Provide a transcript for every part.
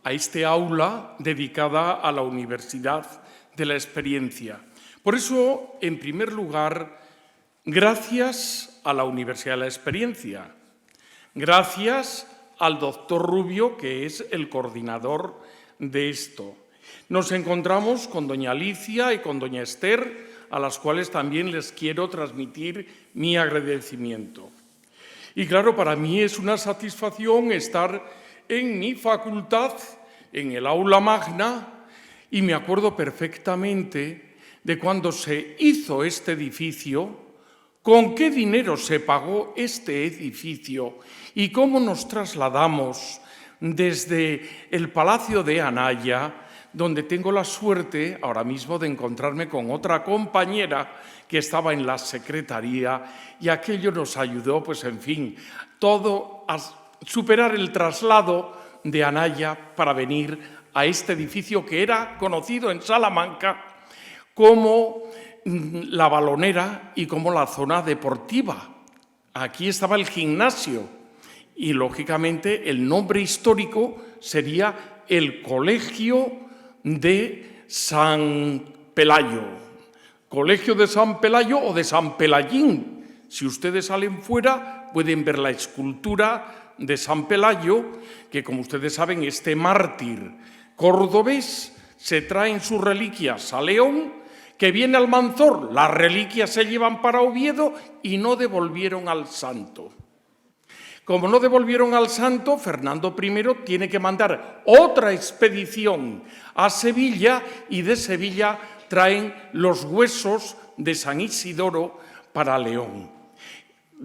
a este aula dedicada a la Universidad de la Experiencia. Por eso, en primer lugar, gracias a la Universidad de la Experiencia, gracias al doctor Rubio, que es el coordinador de esto. Nos encontramos con doña Alicia y con doña Esther, a las cuales también les quiero transmitir mi agradecimiento. Y claro, para mí es una satisfacción estar en mi facultad, en el aula magna, y me acuerdo perfectamente de cuando se hizo este edificio, con qué dinero se pagó este edificio y cómo nos trasladamos desde el Palacio de Anaya, donde tengo la suerte ahora mismo de encontrarme con otra compañera que estaba en la secretaría, y aquello nos ayudó, pues en fin, todo a superar el traslado de Anaya para venir a este edificio que era conocido en Salamanca como la Balonera y como la zona deportiva. Aquí estaba el gimnasio y, lógicamente, el nombre histórico sería el Colegio de San Pelayo. Colegio de San Pelayo o de San Pelayín. Si ustedes salen fuera, pueden ver la escultura de San Pelayo, que, como ustedes saben, este mártir cordobés se traen sus reliquias a León, que viene al Manzor, las reliquias se llevan para Oviedo y no devolvieron al santo. Como no devolvieron al santo, Fernando I tiene que mandar otra expedición a Sevilla, y de Sevilla traen los huesos de San Isidoro para León.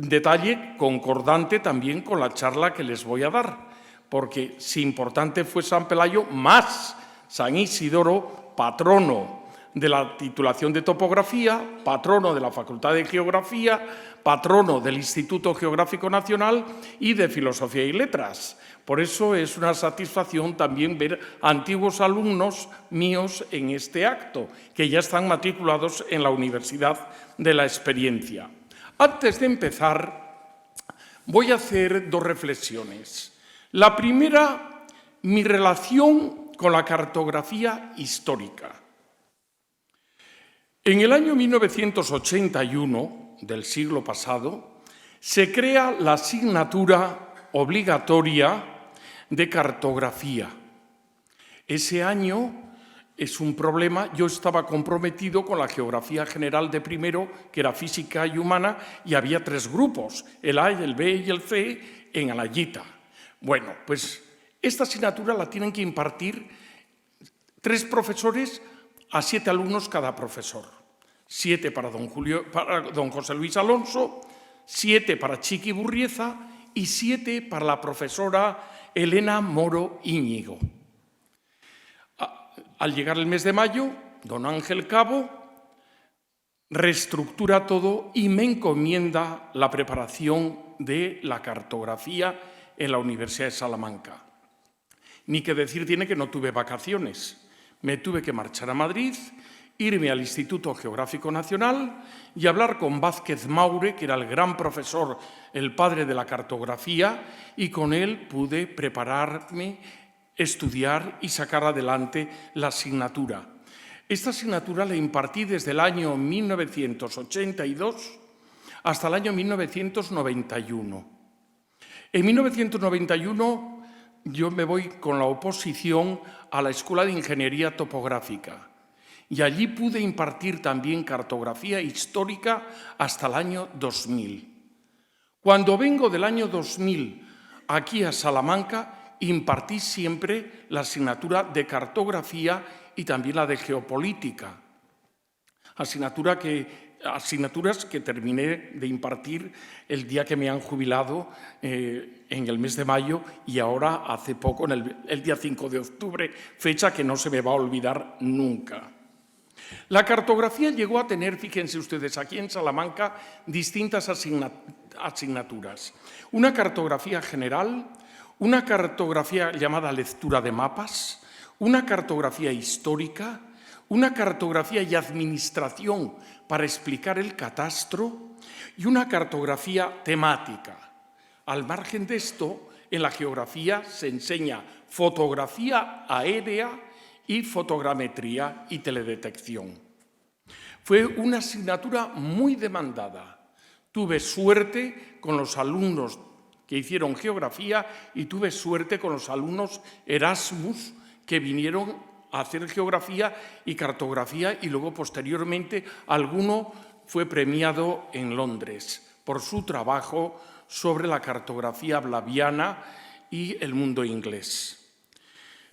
Detalle concordante también con la charla que les voy a dar, porque si importante fue San Pelayo, más San Isidoro, patrono de la titulación de topografía, patrono de la Facultad de Geografía, patrono del Instituto Geográfico Nacional y de Filosofía y Letras. Por eso es una satisfacción también ver antiguos alumnos míos en este acto, que ya están matriculados en la Universidad de la Experiencia. Antes de empezar, voy a hacer dos reflexiones. La primera, mi relación con la cartografía histórica. En el año 1981 del siglo pasado se crea la asignatura obligatoria de cartografía. Ese año es un problema. Yo estaba comprometido con la geografía general de primero, que era física y humana, y había tres grupos, el A, el B y el C, en Anayita. Bueno, pues esta asignatura la tienen que impartir 3 profesores a 7 alumnos cada profesor. 7 para don José Luis Alonso, 7 para Chiqui Burrieza y 7 para la profesora Elena Moro Íñigo. Al llegar el mes de mayo, don Ángel Cabo reestructura todo y me encomienda la preparación de la cartografía en la Universidad de Salamanca. Ni que decir tiene que no tuve vacaciones. Me tuve que marchar a Madrid, irme al Instituto Geográfico Nacional y hablar con Vázquez Maure, que era el gran profesor, el padre de la cartografía, y con él pude prepararme, estudiar y sacar adelante la asignatura. Esta asignatura la impartí desde el año 1982 hasta el año 1991. En 1991 yo me voy con la oposición a la Escuela de Ingeniería Topográfica y allí pude impartir también cartografía histórica hasta el año 2000. Cuando vengo del año 2000 aquí a Salamanca, impartí siempre la asignatura de cartografía y también la de geopolítica, asignaturas que terminé de impartir el día que me han jubilado en el mes de mayo, y ahora hace poco, el día 5 de octubre, fecha que no se me va a olvidar nunca. La cartografía llegó a tener, fíjense ustedes, aquí en Salamanca, distintas asignaturas. Una cartografía general, una cartografía llamada lectura de mapas, una cartografía histórica, una cartografía y administración para explicar el catastro y una cartografía temática. Al margen de esto, en la geografía se enseña fotografía aérea y fotogrametría y teledetección. Fue una asignatura muy demandada. Tuve suerte con los alumnos que hicieron geografía y tuve suerte con los alumnos Erasmus que vinieron a hacer geografía y cartografía, y luego posteriormente alguno fue premiado en Londres por su trabajo sobre la cartografía blaviana y el mundo inglés.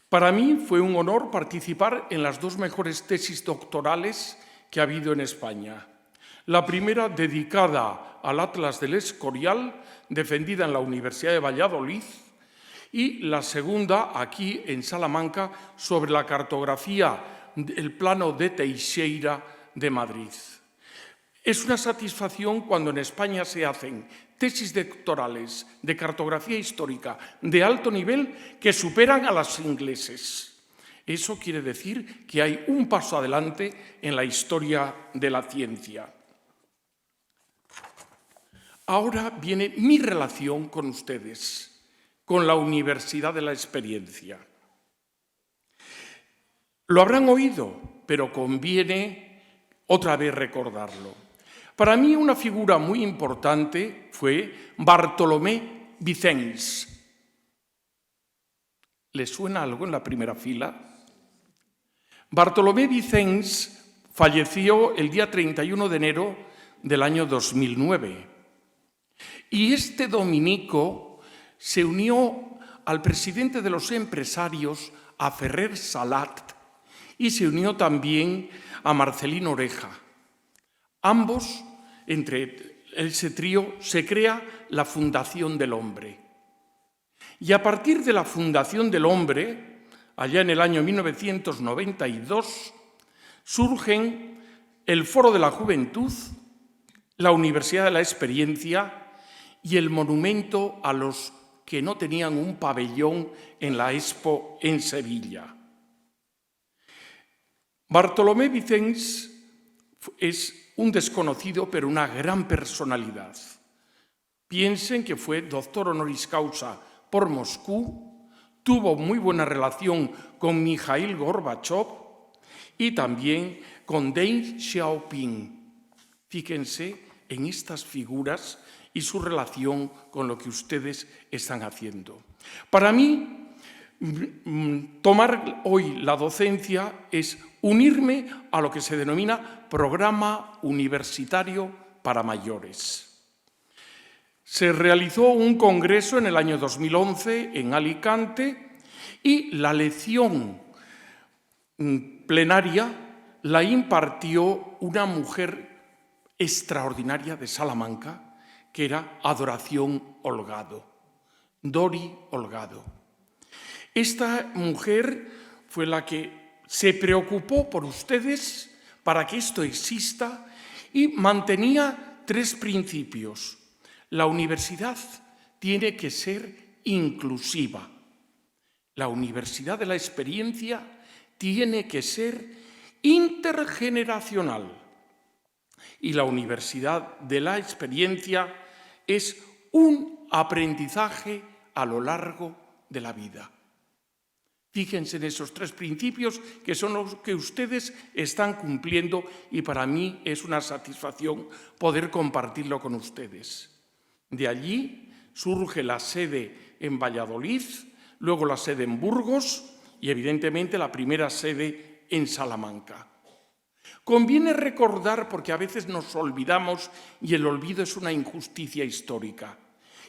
Para mí fue un honor participar en las dos mejores tesis doctorales que ha habido en España. La primera dedicada al Atlas del Escorial, defendida en la Universidad de Valladolid, y la segunda aquí en Salamanca sobre la cartografía del Plano de Teixeira de Madrid. Es una satisfacción cuando en España se hacen tesis doctorales de cartografía histórica de alto nivel que superan a las ingleses. Eso quiere decir que hay un paso adelante en la historia de la ciencia. Ahora viene mi relación con ustedes, con la Universidad de la Experiencia. Lo habrán oído, pero conviene otra vez recordarlo. Para mí una figura muy importante fue Bartolomé Vicens. ¿Les suena algo en la primera fila? Bartolomé Vicens falleció el día 31 de enero del año 2009. Y este dominico se unió al presidente de los empresarios, a Ferrer Salat, y se unió también a Marcelino Oreja. Ambos, entre ese trío, se crea la Fundación del Hombre. Y a partir de la Fundación del Hombre, allá en el año 1992, surgen el Foro de la Juventud, la Universidad de la Experiencia y el monumento a los que no tenían un pabellón en la Expo en Sevilla. Bartolomé Vicens es un desconocido, pero una gran personalidad. Piensen que fue doctor honoris causa por Moscú, tuvo muy buena relación con Mikhail Gorbachev y también con Deng Xiaoping. Fíjense en estas figuras y su relación con lo que ustedes están haciendo. Para mí, tomar hoy la docencia es unirme a lo que se denomina Programa Universitario para Mayores. Se realizó un congreso en el año 2011 en Alicante y la lección plenaria la impartió una mujer extraordinaria de Salamanca, que era Adoración Holgado, Dori Holgado. Esta mujer fue la que se preocupó por ustedes para que esto exista y mantenía tres principios. La universidad tiene que ser inclusiva. La Universidad de la Experiencia tiene que ser intergeneracional. Y la Universidad de la Experiencia es un aprendizaje a lo largo de la vida. Fíjense en esos tres principios que son los que ustedes están cumpliendo y para mí es una satisfacción poder compartirlo con ustedes. De allí surge la sede en Valladolid, luego la sede en Burgos y evidentemente la primera sede en Salamanca. Conviene recordar, porque a veces nos olvidamos y el olvido es una injusticia histórica,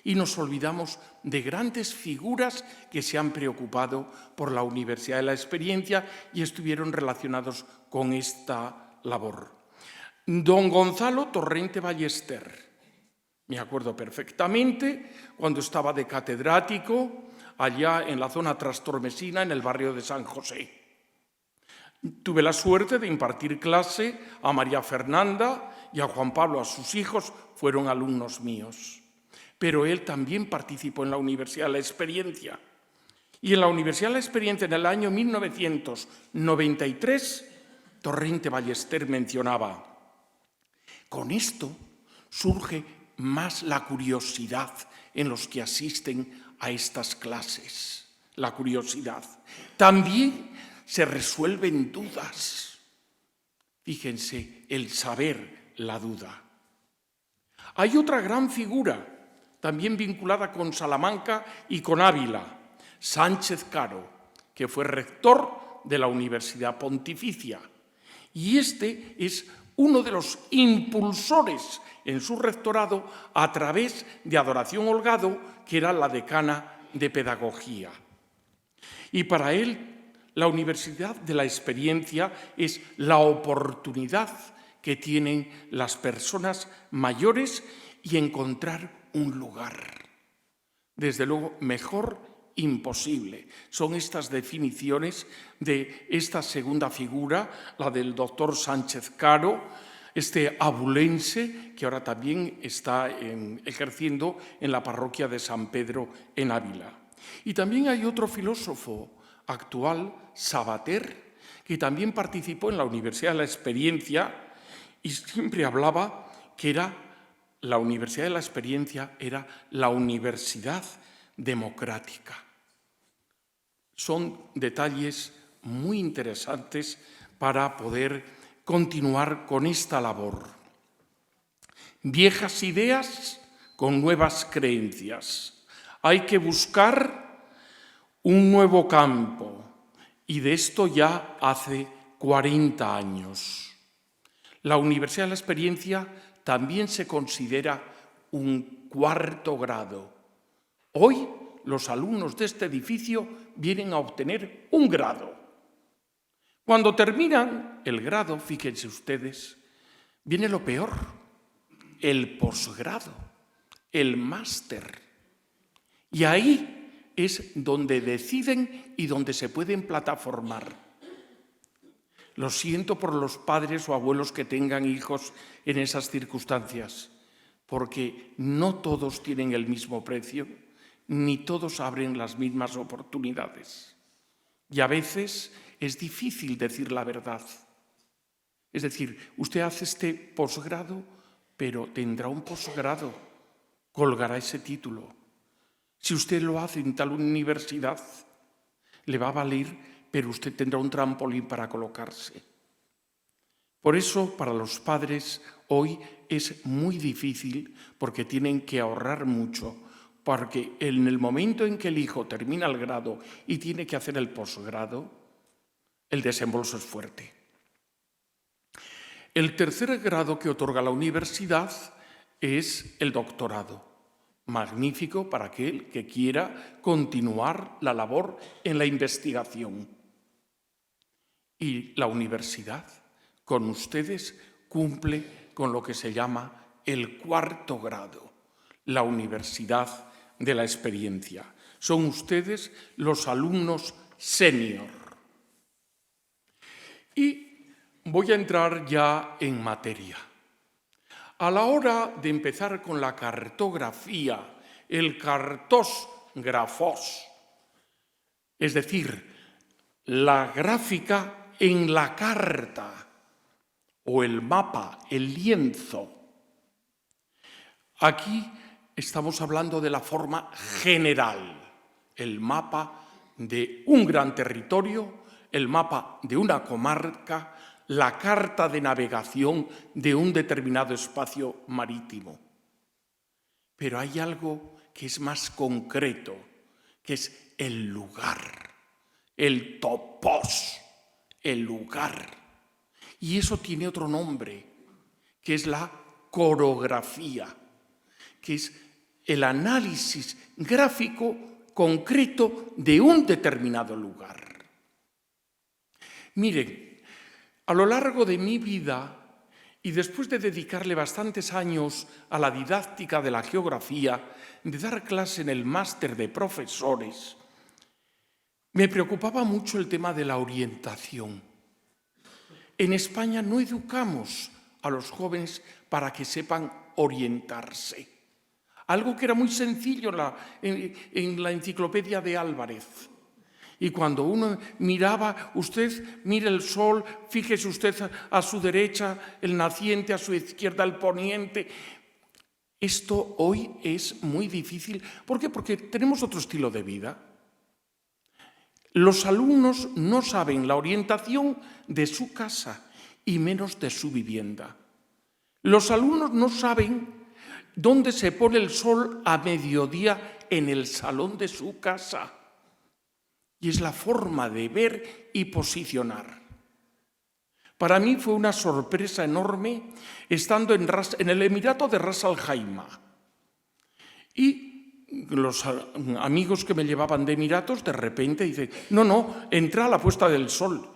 y nos olvidamos de grandes figuras que se han preocupado por la Universidad de la Experiencia y estuvieron relacionados con esta labor. Don Gonzalo Torrente Ballester, me acuerdo perfectamente cuando estaba de catedrático allá en la zona trastormesina, en el barrio de San José. Tuve la suerte de impartir clase a María Fernanda y a Juan Pablo, a sus hijos, fueron alumnos míos. Pero él también participó en la Universidad de la Experiencia. Y en la Universidad de la Experiencia, en el año 1993, Torrente Ballester mencionaba: con esto surge más la curiosidad en los que asisten a estas clases, la curiosidad. También se resuelven dudas. Fíjense, el saber, la duda. Hay otra gran figura, también vinculada con Salamanca y con Ávila, Sánchez Caro, que fue rector de la Universidad Pontificia. Y este es uno de los impulsores en su rectorado a través de Adoración Holgado, que era la decana de Pedagogía. Y para él, la Universidad de la Experiencia es la oportunidad que tienen las personas mayores y encontrar un lugar. Desde luego, mejor imposible. Son estas definiciones de esta segunda figura, la del doctor Sánchez Caro, este abulense que ahora también está ejerciendo en la parroquia de San Pedro en Ávila. Y también hay otro filósofo actual, Sabater, que también participó en la Universidad de la Experiencia y siempre hablaba que la Universidad de la Experiencia era la universidad democrática. Son detalles muy interesantes para poder continuar con esta labor. Viejas ideas con nuevas creencias. Hay que buscar un nuevo campo, y de esto ya hace 40 años. La Universidad de la Experiencia también se considera un cuarto grado. Hoy los alumnos de este edificio vienen a obtener un grado. Cuando terminan el grado, fíjense ustedes, viene lo peor, el posgrado, el máster. Y ahí es donde deciden y donde se pueden plataformar. Lo siento por los padres o abuelos que tengan hijos en esas circunstancias, porque no todos tienen el mismo precio, ni todos abren las mismas oportunidades. Y a veces es difícil decir la verdad. Es decir, usted hace este posgrado, pero tendrá un posgrado, colgará ese título. Si usted lo hace en tal universidad, le va a valer, pero usted tendrá un trampolín para colocarse. Por eso, para los padres, hoy es muy difícil porque tienen que ahorrar mucho, porque en el momento en que el hijo termina el grado y tiene que hacer el posgrado, el desembolso es fuerte. El tercer grado que otorga la universidad es el doctorado. Magnífico para aquel que quiera continuar la labor en la investigación. Y la universidad, con ustedes, cumple con lo que se llama el cuarto grado, la Universidad de la Experiencia. Son ustedes los alumnos senior. Y voy a entrar ya en materia. A la hora de empezar con la cartografía, el cartos grafos, es decir, la gráfica en la carta o el mapa, el lienzo. Aquí estamos hablando de la forma general, el mapa de un gran territorio, el mapa de una comarca, la carta de navegación de un determinado espacio marítimo. Pero hay algo que es más concreto, que es el lugar, el topos, el lugar. Y eso tiene otro nombre, que es la corografía, que es el análisis gráfico concreto de un determinado lugar. Miren, a lo largo de mi vida, y después de dedicarle bastantes años a la didáctica de la geografía, de dar clase en el máster de profesores, me preocupaba mucho el tema de la orientación. En España no educamos a los jóvenes para que sepan orientarse. Algo que era muy sencillo en la enciclopedia de Álvarez. Y cuando uno miraba, usted mire el sol, fíjese usted a su derecha el naciente, a su izquierda el poniente. Esto hoy es muy difícil. ¿Por qué? Porque tenemos otro estilo de vida. Los alumnos no saben la orientación de su casa y menos de su vivienda. Los alumnos no saben dónde se pone el sol a mediodía en el salón de su casa. Y es la forma de ver y posicionar. Para mí fue una sorpresa enorme estando en el Emirato de Ras Al Khaimah. Y los amigos que me llevaban de Emiratos de repente dicen, no, entra a la puesta del sol.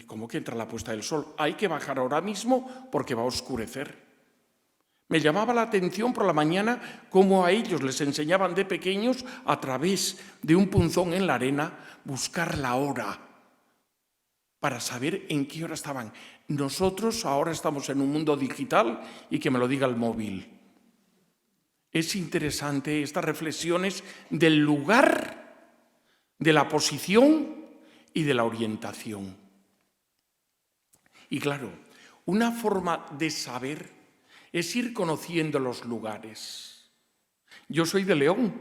¿Cómo que entra a la puesta del sol? Hay que bajar ahora mismo porque va a oscurecer. Me llamaba la atención por la mañana cómo a ellos les enseñaban de pequeños a través de un punzón en la arena buscar la hora para saber en qué hora estaban. Nosotros ahora estamos en un mundo digital y que me lo diga el móvil. Es interesante estas reflexiones del lugar, de la posición y de la orientación. Y claro, una forma de saber es ir conociendo los lugares. Yo soy de León,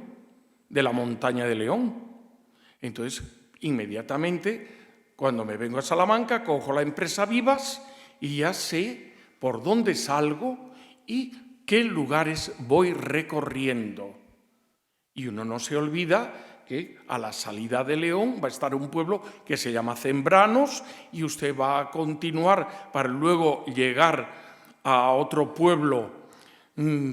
de la montaña de León. Entonces, inmediatamente, cuando me vengo a Salamanca, cojo la empresa Vivas y ya sé por dónde salgo y qué lugares voy recorriendo. Y uno no se olvida que a la salida de León va a estar un pueblo que se llama Zembranos y usted va a continuar para luego llegar a otro pueblo,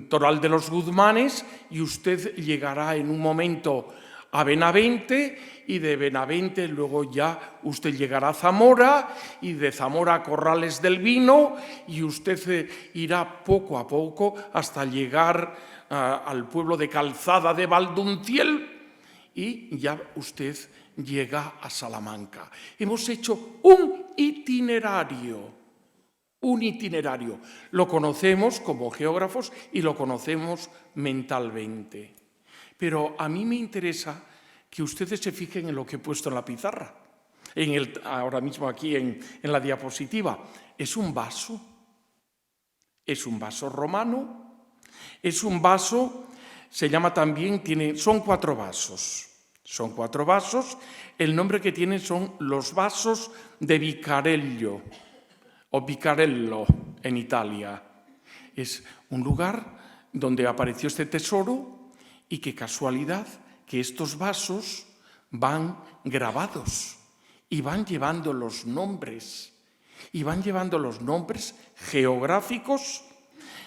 Toral de los Guzmanes, y usted llegará en un momento a Benavente, y de Benavente luego ya usted llegará a Zamora, y de Zamora a Corrales del Vino, y usted irá poco a poco hasta llegar al pueblo de Calzada de Valdunciel, y ya usted llega a Salamanca. Hemos hecho un itinerario. Un itinerario. Lo conocemos como geógrafos y lo conocemos mentalmente. Pero a mí me interesa que ustedes se fijen en lo que he puesto en la pizarra, ahora mismo aquí en la diapositiva. Es un vaso romano, es un vaso, se llama también, son 4 vasos. Son 4 vasos, el nombre que tienen son los vasos de Vicarello, o Vicarello en Italia. Es un lugar donde apareció este tesoro y qué casualidad que estos vasos van grabados y van llevando los nombres geográficos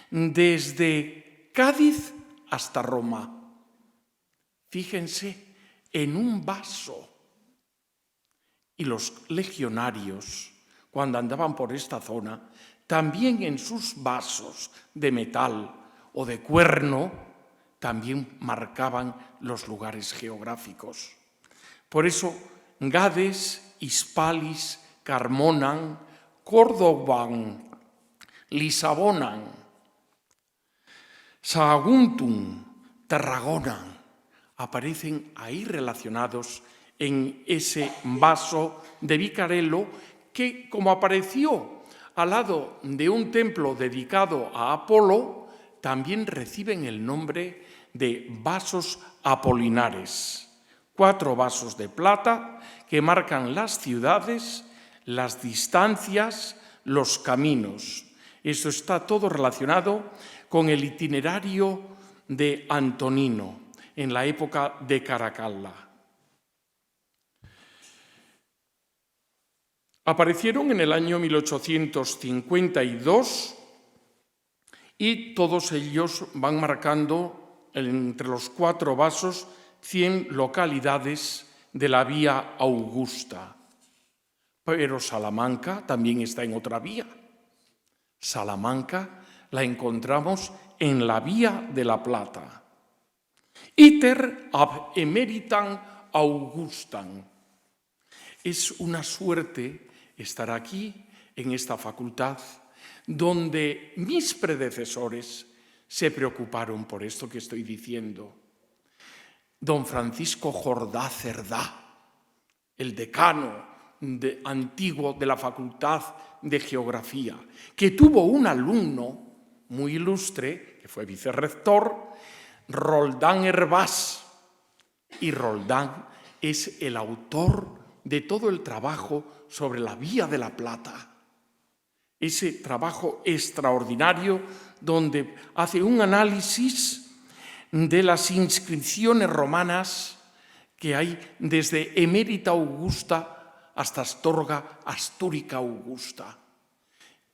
desde Cádiz hasta Roma. Fíjense, en un vaso. Y los legionarios, cuando andaban por esta zona, también en sus vasos de metal o de cuerno, también marcaban los lugares geográficos. Por eso, Gades, Hispalis, Carmonan, Córdoban, Lisabonan, Saguntum, Tarragona, aparecen ahí relacionados en ese vaso de Vicarello que, como apareció al lado de un templo dedicado a Apolo, también reciben el nombre de vasos apolinares. 4 vasos de plata que marcan las ciudades, las distancias, los caminos. Esto está todo relacionado con el itinerario de Antonino en la época de Caracalla. Aparecieron en el año 1852 y todos ellos van marcando entre los 4 vasos 100 localidades de la Vía Augusta. Pero Salamanca también está en otra vía. Salamanca la encontramos en la Vía de la Plata. Iter ab emeritam Augustam. Es una suerte estar aquí, en esta facultad, donde mis predecesores se preocuparon por esto que estoy diciendo. Don Francisco Jordá Cerdá, el decano antiguo de la Facultad de Geografía, que tuvo un alumno muy ilustre, que fue vicerrector, Roldán Hervás. Y Roldán es el autor de todo el trabajo sobre la Vía de la Plata. Ese trabajo extraordinario donde hace un análisis de las inscripciones romanas que hay desde Emérita Augusta hasta Astorga Astúrica Augusta.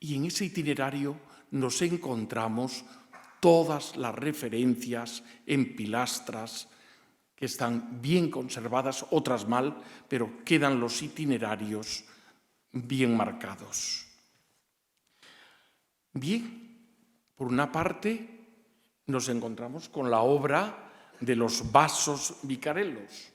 Y en ese itinerario nos encontramos todas las referencias en pilastras que están bien conservadas, otras mal, pero quedan los itinerarios bien marcados. Bien, por una parte nos encontramos con la obra de los vasos vicarelos.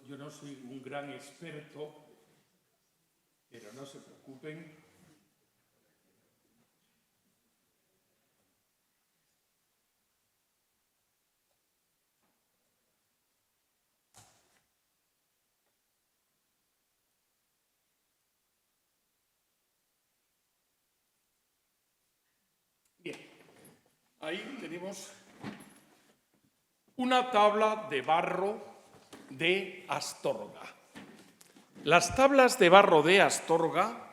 Yo no soy un gran experto, pero no se preocupen. Bien, ahí tenemos una tabla de barro de Astorga. Las tablas de barro de Astorga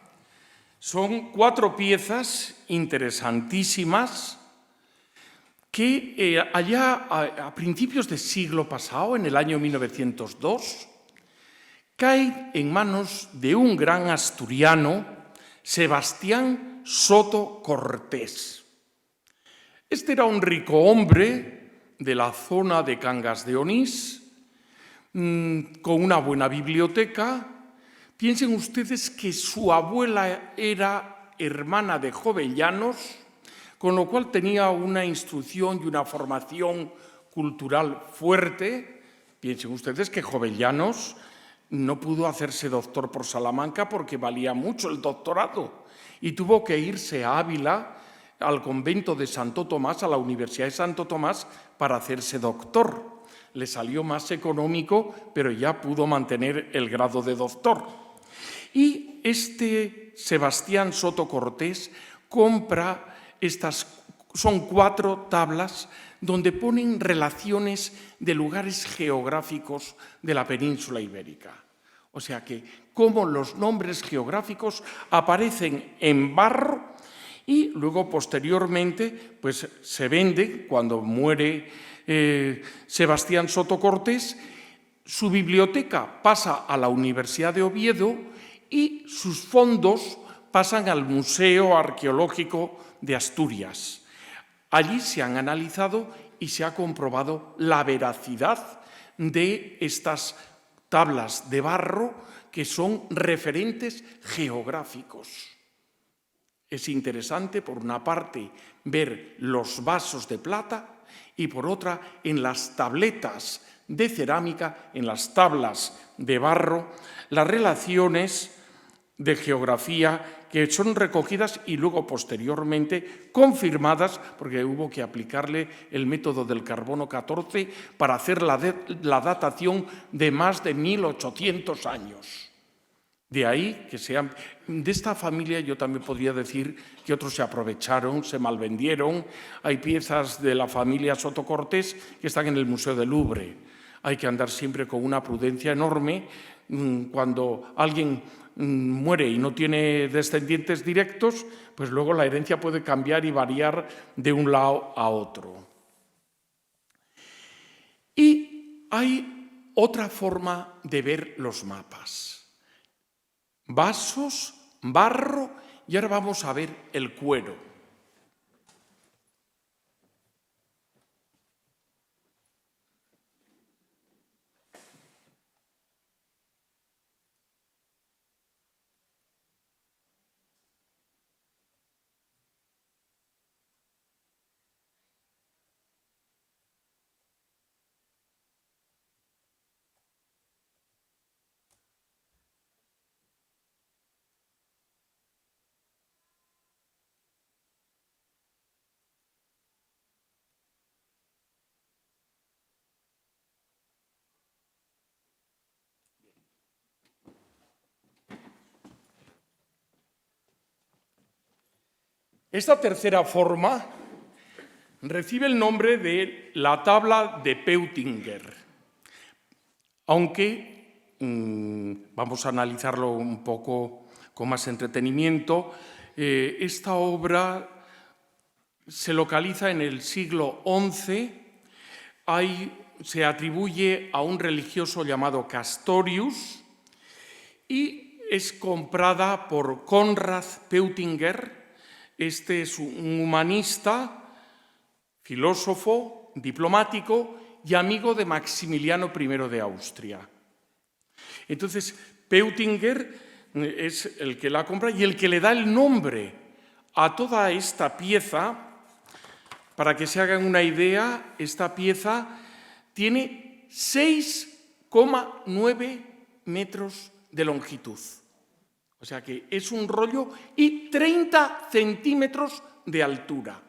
son 4 piezas interesantísimas que allá a principios del siglo pasado, en el año 1902, caen en manos de un gran asturiano, Sebastián Soto Cortés. Este era un rico hombre de la zona de Cangas de Onís, con una buena biblioteca. Piensen ustedes que su abuela era hermana de Jovellanos, con lo cual tenía una instrucción y una formación cultural fuerte. Piensen ustedes que Jovellanos no pudo hacerse doctor por Salamanca porque valía mucho el doctorado y tuvo que irse a Ávila, al convento de Santo Tomás, a la Universidad de Santo Tomás, para hacerse doctor. Le salió más económico, pero ya pudo mantener el grado de doctor. Y este Sebastián Soto Cortés compra son 4 tablas donde ponen relaciones de lugares geográficos de la península ibérica. O sea que cómo los nombres geográficos aparecen en barro y luego posteriormente pues, se vende cuando muere Sebastián Soto Cortés. Su biblioteca pasa a la Universidad de Oviedo y sus fondos pasan al Museo Arqueológico de Asturias. Allí se han analizado y se ha comprobado la veracidad de estas tablas de barro que son referentes geográficos. Es interesante, por una parte, ver los vasos de plata y, por otra, en las tabletas de cerámica, en las tablas de barro, las relaciones de geografía que son recogidas y luego posteriormente confirmadas, porque hubo que aplicarle el método del carbono 14 para hacer la datación de más de 1800 años. De ahí que sean, de esta familia yo también podría decir que otros se aprovecharon, se malvendieron. Hay piezas de la familia Soto Cortés que están en el Museo del Louvre. Hay que andar siempre con una prudencia enorme. Cuando alguien muere y no tiene descendientes directos, pues luego la herencia puede cambiar y variar de un lado a otro. Y hay otra forma de ver los mapas. Vasos, barro y ahora vamos a ver el cuero. Esta tercera forma recibe el nombre de la tabla de Peutinger, aunque vamos a analizarlo un poco con más entretenimiento. Esta obra se localiza en el siglo XI, se atribuye a un religioso llamado Castorius y es comprada por Konrad Peutinger. Este es un humanista, filósofo, diplomático y amigo de Maximiliano I de Austria. Entonces, Peutinger es el que la compra y el que le da el nombre a toda esta pieza. Para que se hagan una idea, esta pieza tiene 6,9 metros de longitud. O sea que es un rollo y 30 centímetros de altura.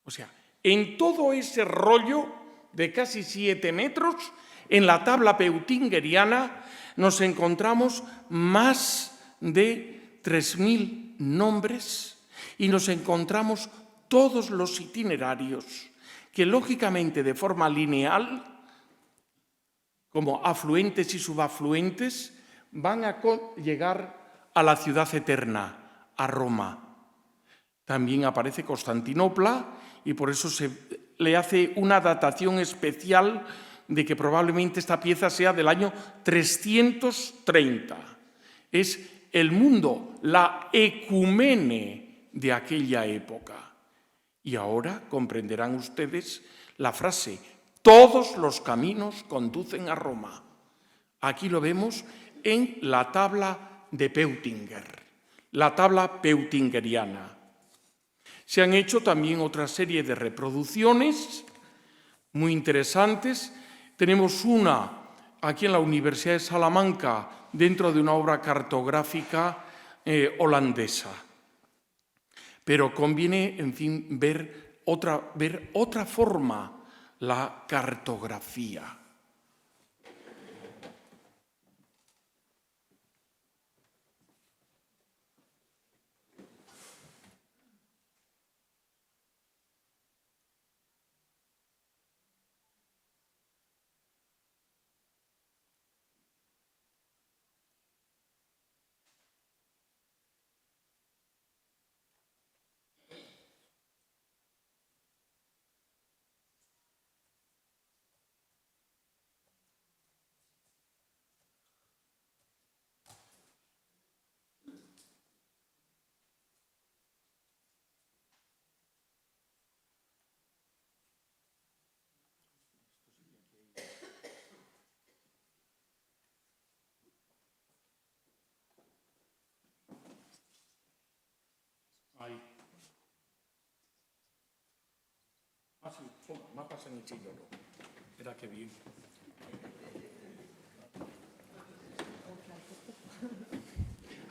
O sea, en todo ese rollo de casi 7 metros, en la tabla peutingeriana nos encontramos más de 3.000 nombres y nos encontramos todos los itinerarios que, lógicamente, de forma lineal, como afluentes y subafluentes, van a llegar a la ciudad eterna, a Roma. También aparece Constantinopla y por eso se le hace una datación especial de que probablemente esta pieza sea del año 330. Es el mundo, la ecumene de aquella época. Y ahora comprenderán ustedes la frase, todos los caminos conducen a Roma. Aquí lo vemos en la tabla de Peutinger, la tabla peutingeriana. Se han hecho también otra serie de reproducciones muy interesantes. Tenemos una aquí en la Universidad de Salamanca, dentro de una obra cartográfica holandesa. Pero conviene, en fin, ver otra forma, la cartografía. Ahí. Ah, sí, toma, mapa San Isidoro. Mira qué bien.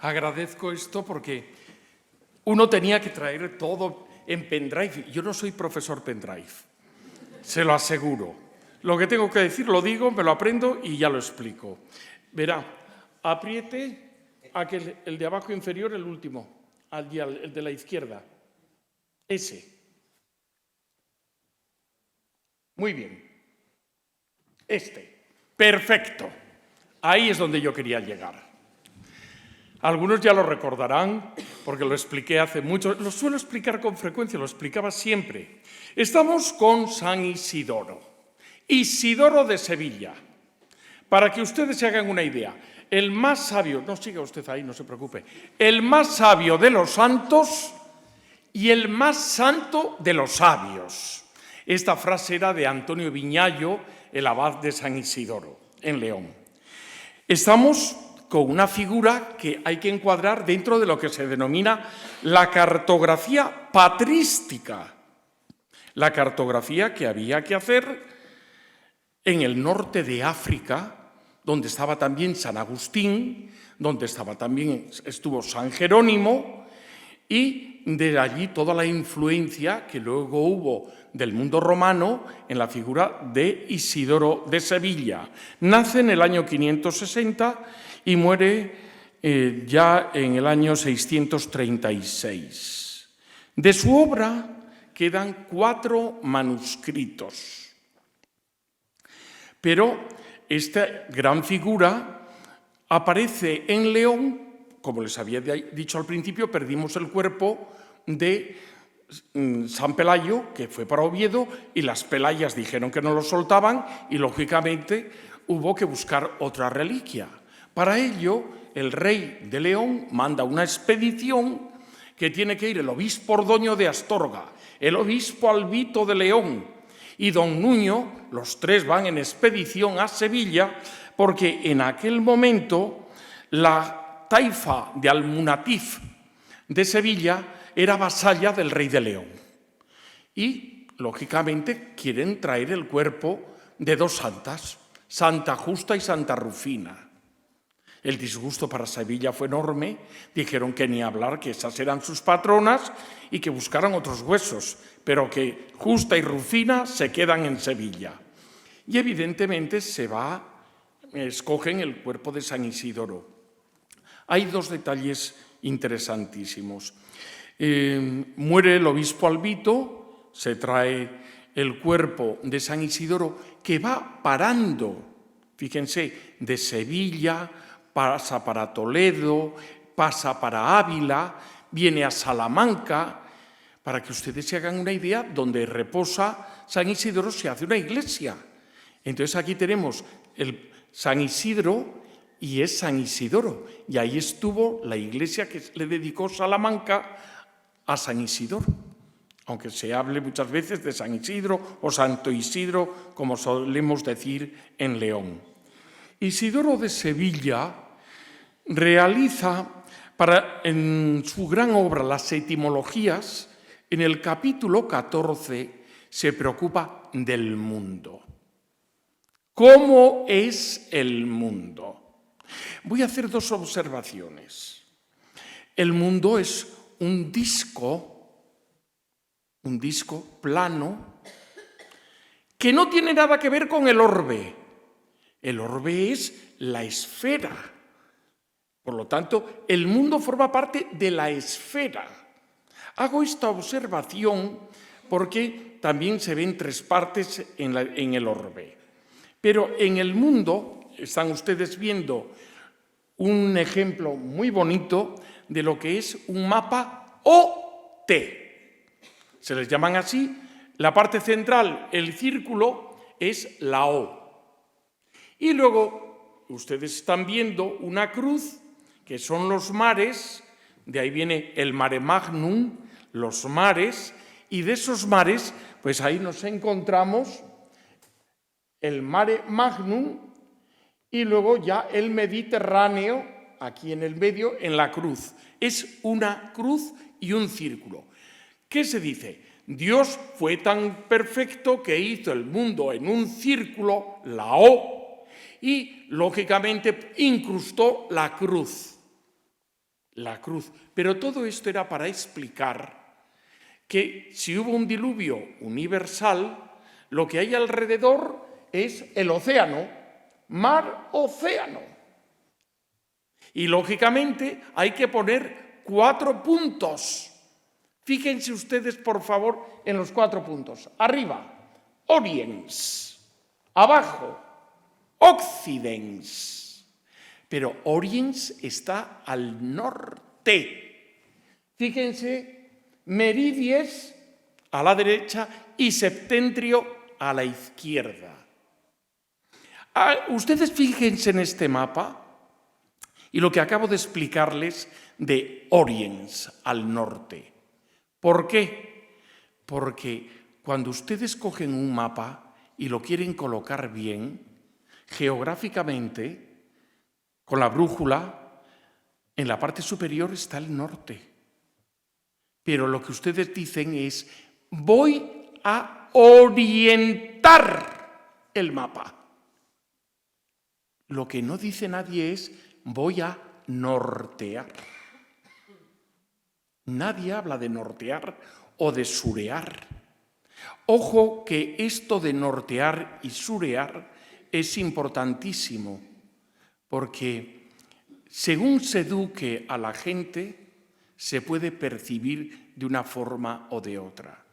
Agradezco esto porque uno tenía que traer todo en pendrive. Yo no soy profesor pendrive, se lo aseguro. Lo que tengo que decir lo digo, me lo aprendo y ya lo explico. Verá, apriete aquel, el de abajo inferior, el último, el de la izquierda. Ese. Muy bien. Este. Perfecto. Ahí es donde yo quería llegar. Algunos ya lo recordarán, porque lo expliqué hace mucho. Lo suelo explicar con frecuencia, lo explicaba siempre. Estamos con San Isidoro. Isidoro de Sevilla. Para que ustedes se hagan una idea, el más sabio, no siga usted ahí, no se preocupe, el más sabio de los santos y el más santo de los sabios. Esta frase era de Antonio Viñallo, el abad de San Isidoro, en León. Estamos con una figura que hay que encuadrar dentro de lo que se denomina la cartografía patrística. La cartografía que había que hacer en el norte de África, donde estaba también San Agustín, donde estuvo San Jerónimo, y de allí toda la influencia que luego hubo del mundo romano en la figura de Isidoro de Sevilla. Nace en el año 560 y muere ya en el año 636. De su obra quedan 4 manuscritos. Pero esta gran figura aparece en León. Como les había dicho al principio, perdimos el cuerpo de San Pelayo, que fue para Oviedo, y las Pelayas dijeron que no lo soltaban y, lógicamente, hubo que buscar otra reliquia. Para ello, el rey de León manda una expedición que tiene que ir el obispo Ordoño de Astorga, el obispo Albito de León y don Nuño. Los 3 van en expedición a Sevilla porque en aquel momento la taifa de Almunatif de Sevilla era vasalla del rey de León. Y, lógicamente, quieren traer el cuerpo de 2 santas, Santa Justa y Santa Rufina. El disgusto para Sevilla fue enorme. Dijeron que ni hablar, que esas eran sus patronas y que buscaran otros huesos, pero que Justa y Rufina se quedan en Sevilla. Y evidentemente escogen el cuerpo de San Isidoro. Hay 2 detalles interesantísimos. Muere el obispo Albito, se trae el cuerpo de San Isidoro, que va parando, fíjense, de Sevilla, pasa para Toledo, pasa para Ávila, viene a Salamanca. Para que ustedes se hagan una idea, donde reposa San Isidoro se hace una iglesia. Entonces aquí tenemos el San Isidro y es San Isidoro. Y ahí estuvo la iglesia que le dedicó Salamanca a San Isidoro. Aunque se hable muchas veces de San Isidro o Santo Isidro, como solemos decir en León. Isidoro de Sevilla realiza en su gran obra Las Etimologías, en el capítulo 14 se preocupa del mundo. ¿Cómo es el mundo? Voy a hacer 2 observaciones. El mundo es un disco plano que no tiene nada que ver con el orbe. El orbe es la esfera. Por lo tanto, el mundo forma parte de la esfera. Hago esta observación porque también se ven 3 partes en el orbe. Pero en el mundo están ustedes viendo un ejemplo muy bonito de lo que es un mapa OT. Se les llaman así. La parte central, el círculo, es la O. Y luego ustedes están viendo una cruz, que son los mares. De ahí viene el mare magnum, los mares, y de esos mares, pues ahí nos encontramos el mare magnum y luego ya el Mediterráneo, aquí en el medio, en la cruz. Es una cruz y un círculo. ¿Qué se dice? Dios fue tan perfecto que hizo el mundo en un círculo, la O, y lógicamente incrustó la cruz. La cruz. Pero todo esto era para explicar que si hubo un diluvio universal, lo que hay alrededor es el océano, mar-océano. Y lógicamente hay que poner 4 puntos. Fíjense ustedes, por favor, en los 4 puntos. Arriba, Oriens. Abajo, Occidens. Pero Oriens está al norte. Fíjense, Meridies a la derecha y Septentrio a la izquierda. Ustedes fíjense en este mapa y lo que acabo de explicarles de Oriens al norte. ¿Por qué? Porque cuando ustedes cogen un mapa y lo quieren colocar bien, geográficamente, con la brújula, en la parte superior está el norte. Pero lo que ustedes dicen es, voy a orientar el mapa. Lo que no dice nadie es, voy a nortear. Nadie habla de nortear o de surear. Ojo que esto de nortear y surear es importantísimo, porque según se eduque a la gente, se puede percibir de una forma o de otra.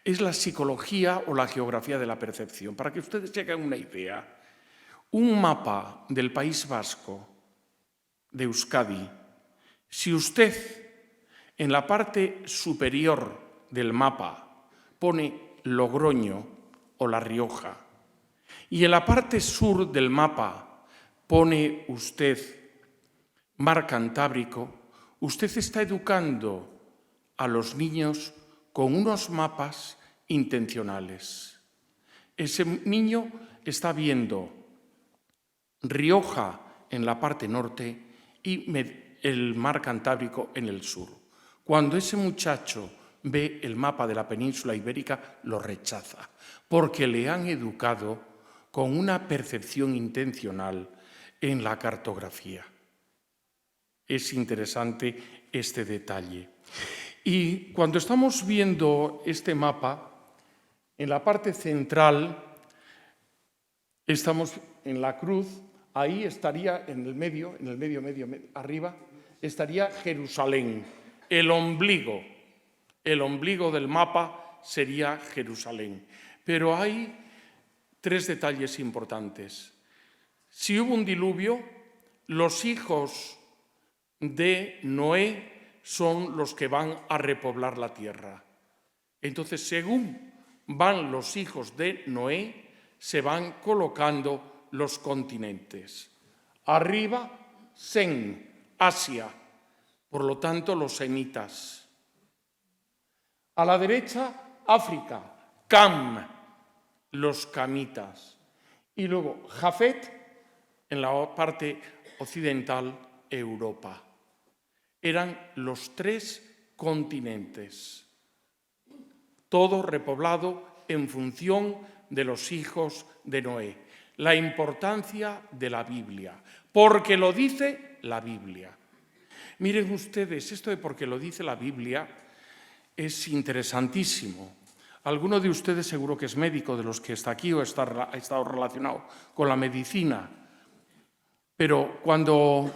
Es la psicología o la geografía de la percepción. Para que ustedes se hagan una idea, un mapa del País Vasco, de Euskadi, si usted en la parte superior del mapa pone Logroño o La Rioja y en la parte sur del mapa pone usted Mar Cantábrico, usted está educando a los niños con unos mapas intencionales. Ese niño está viendo Rioja en la parte norte y el mar Cantábrico en el sur. Cuando ese muchacho ve el mapa de la península ibérica, lo rechaza, porque le han educado con una percepción intencional en la cartografía. Es interesante este detalle. Y cuando estamos viendo este mapa, en la parte central, estamos en la cruz, ahí estaría en el medio, arriba, estaría Jerusalén, el ombligo del mapa sería Jerusalén. Pero hay tres detalles importantes. Si hubo un diluvio, los hijos de Noé son los que van a repoblar la tierra. Entonces, según van los hijos de Noé, se van colocando los continentes. Arriba, Sen, Asia, por lo tanto, los semitas. A la derecha, África, Cam, los camitas. Y luego, Jafet, en la parte occidental, Europa. Eran los tres continentes. Todo repoblado en función de los hijos de Noé. La importancia de la Biblia, porque lo dice la Biblia. Miren ustedes, esto de porque lo dice la Biblia es interesantísimo. Alguno de ustedes seguro que es médico, de los que está aquí o ha estado relacionado con la medicina. Pero cuando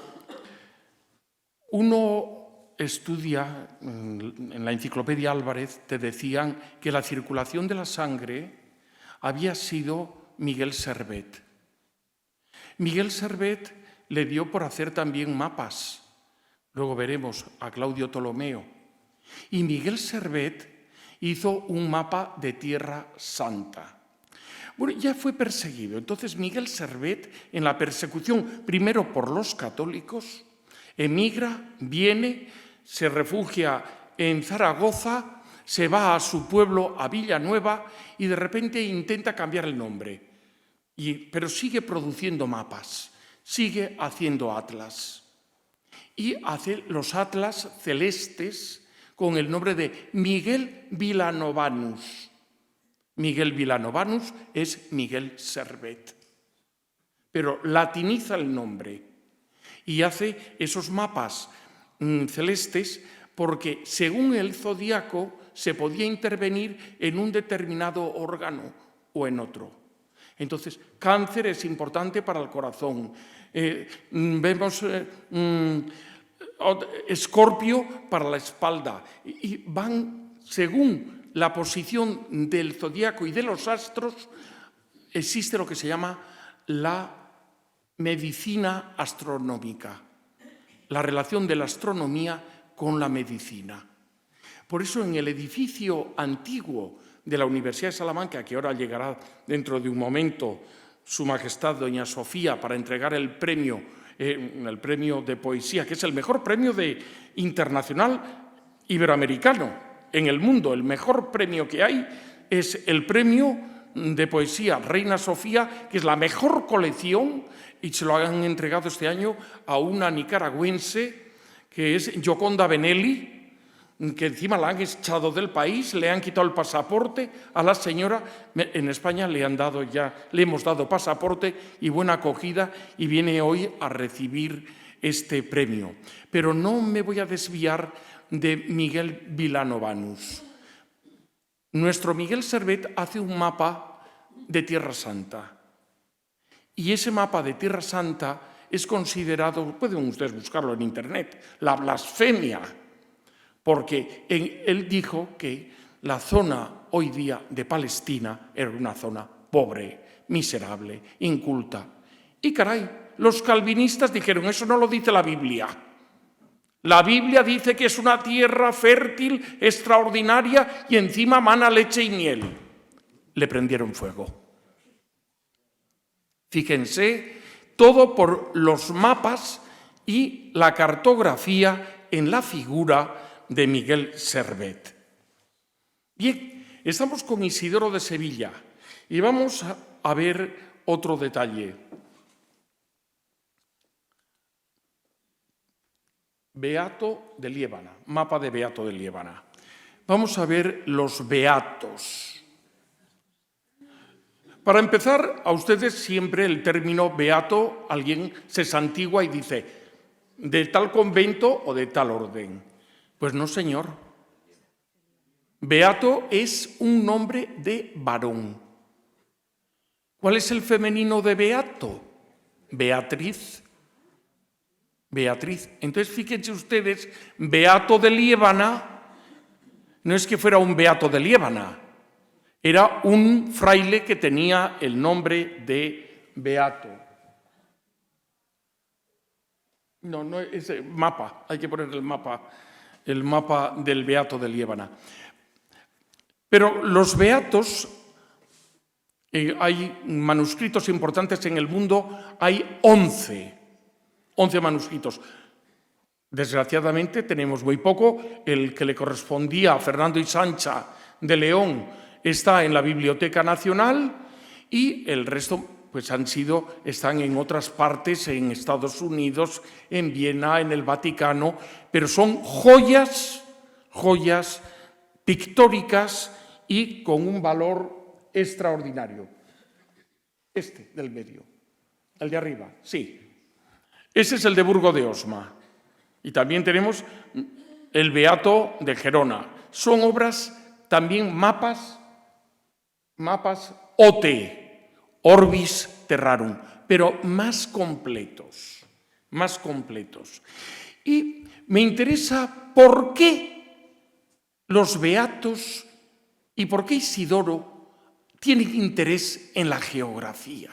uno estudia, en la Enciclopedia Álvarez te decían que la circulación de la sangre había sido Miguel Servet. Miguel Servet le dio por hacer también mapas. Luego veremos a Claudio Ptolomeo. Y Miguel Servet hizo un mapa de Tierra Santa. Bueno, ya fue perseguido. Entonces Miguel Servet, en la persecución, primero por los católicos, emigra, viene, se refugia en Zaragoza, se va a su pueblo, a Villanueva, y de repente intenta cambiar el nombre. Pero sigue produciendo mapas, sigue haciendo atlas. Y hace los atlas celestes con el nombre de Miguel Vilanovanus. Miguel Vilanovanus es Miguel Servet. Pero latiniza el nombre y hace esos mapas celestes porque según el zodiaco se podía intervenir en un determinado órgano o en otro. Entonces, Cáncer es importante para el corazón. Vemos Escorpio para la espalda. Y van, según la posición del zodiaco y de los astros, existe lo que se llama la medicina astronómica, la relación de la astronomía con la medicina. Por eso en el edificio antiguo de la Universidad de Salamanca, que ahora llegará dentro de un momento Su Majestad Doña Sofía para entregar el premio de poesía, que es el mejor premio internacional iberoamericano en el mundo. El mejor premio que hay es el premio de poesía Reina Sofía, que es la mejor colección, y se lo han entregado este año a una nicaragüense, que es Gioconda Benelli, que encima la han echado del país, le han quitado el pasaporte a la señora. En España le hemos dado pasaporte y buena acogida y viene hoy a recibir este premio. Pero no me voy a desviar de Miguel Vilanovanus. Nuestro Miguel Servet hace un mapa de Tierra Santa. Y ese mapa de Tierra Santa es considerado, pueden ustedes buscarlo en internet, la blasfemia, porque él dijo que la zona hoy día de Palestina era una zona pobre, miserable, inculta. Y caray, los calvinistas dijeron, eso no lo dice la Biblia. La Biblia dice que es una tierra fértil, extraordinaria, y encima mana leche y miel. Le prendieron fuego. Fíjense, todo por los mapas y la cartografía en la figura de Miguel Servet. Bien, estamos con Isidoro de Sevilla y vamos a ver otro detalle. Beato de Liébana, mapa de Beato de Liébana. Vamos a ver los beatos. Para empezar, a ustedes siempre el término beato, alguien se santigua y dice, de tal convento o de tal orden. Pues no, señor. Beato es un nombre de varón. ¿Cuál es el femenino de beato? Beatriz. Beatriz. Entonces, fíjense ustedes, Beato de Liébana no es que fuera un beato de Liébana, era un fraile que tenía el nombre de beato. No es el mapa, hay que poner el mapa del beato de Liébana. Pero los beatos, hay manuscritos importantes en el mundo, hay 11 manuscritos. Desgraciadamente tenemos muy poco. El que le correspondía a Fernando y Sancha de León está en la Biblioteca Nacional y el resto pues están en otras partes, en Estados Unidos, en Viena, en el Vaticano, pero son joyas pictóricas y con un valor extraordinario. Este del medio, el de arriba, sí. Ese es el de Burgo de Osma. Y también tenemos el Beato de Gerona. Son obras, también mapas OTE, Orbis Terrarum, pero más completos. Y me interesa por qué los beatos y por qué Isidoro tienen interés en la geografía.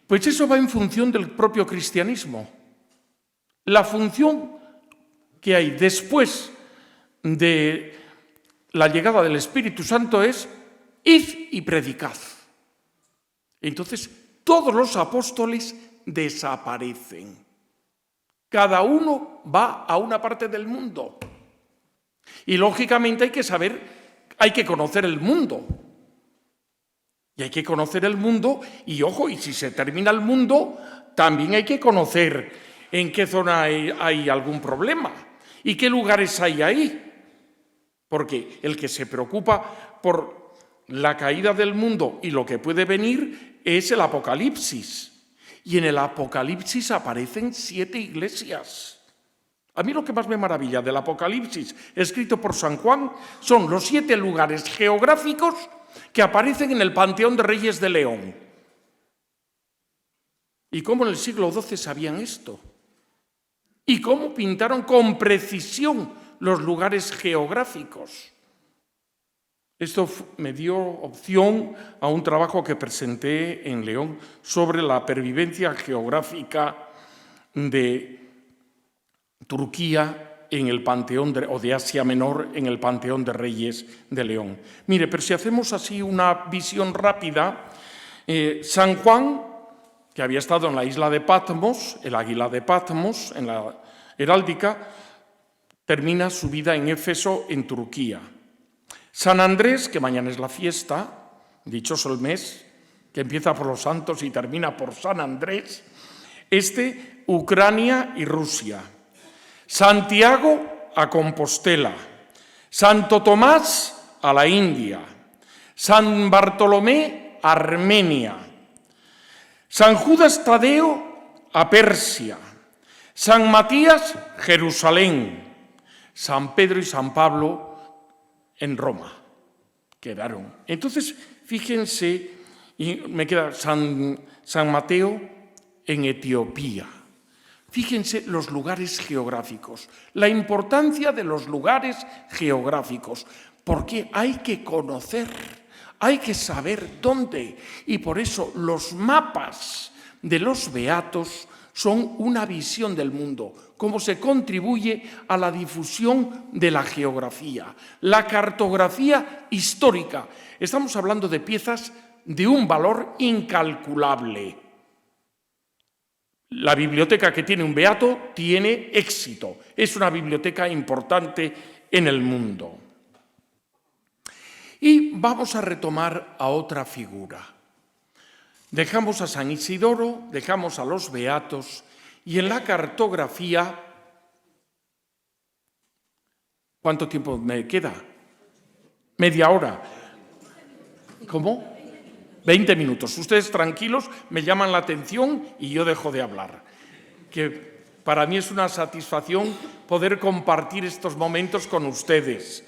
Pues eso va en función del propio cristianismo. La función que hay después de la llegada del Espíritu Santo es id y predicad. Entonces, todos los apóstoles desaparecen. Cada uno va a una parte del mundo. Y lógicamente hay que conocer el mundo. Y hay que conocer el mundo y, ojo, y si se termina el mundo, también hay que conocer en qué zona hay algún problema y qué lugares hay ahí. Porque el que se preocupa por la caída del mundo y lo que puede venir es el Apocalipsis. Y en el Apocalipsis aparecen 7 iglesias. A mí lo que más me maravilla del Apocalipsis, escrito por San Juan, son los 7 lugares geográficos que aparecen en el Panteón de Reyes de León. ¿Y cómo en el siglo XII sabían esto? ¿Y cómo pintaron con precisión los lugares geográficos? Esto me dio opción a un trabajo que presenté en León sobre la pervivencia geográfica de Turquía en el Panteón o de Asia Menor en el Panteón de Reyes de León. Mire, pero si hacemos así una visión rápida, San Juan, que había estado en la isla de Patmos, el águila de Patmos, en la heráldica, termina su vida en Éfeso, en Turquía. San Andrés, que mañana es la fiesta, dichoso el mes, que empieza por los santos y termina por San Andrés, Ucrania y Rusia. Santiago a Compostela, Santo Tomás a la India, San Bartolomé a Armenia, San Judas Tadeo a Persia, San Matías Jerusalén, San Pedro y San Pablo en Roma quedaron. Entonces, fíjense, y me queda San Mateo en Etiopía. Fíjense los lugares geográficos, la importancia de los lugares geográficos, porque hay que conocer, hay que saber dónde, y por eso los mapas de los beatos son una visión del mundo, cómo se contribuye a la difusión de la geografía, la cartografía histórica. Estamos hablando de piezas de un valor incalculable. La biblioteca que tiene un beato tiene éxito, es una biblioteca importante en el mundo. Y vamos a retomar a otra figura. Dejamos a San Isidoro, dejamos a los beatos y en la cartografía, ¿cuánto tiempo me queda? Media hora. ¿Cómo? 20 minutos. Ustedes tranquilos, me llaman la atención y yo dejo de hablar. Que para mí es una satisfacción poder compartir estos momentos con ustedes.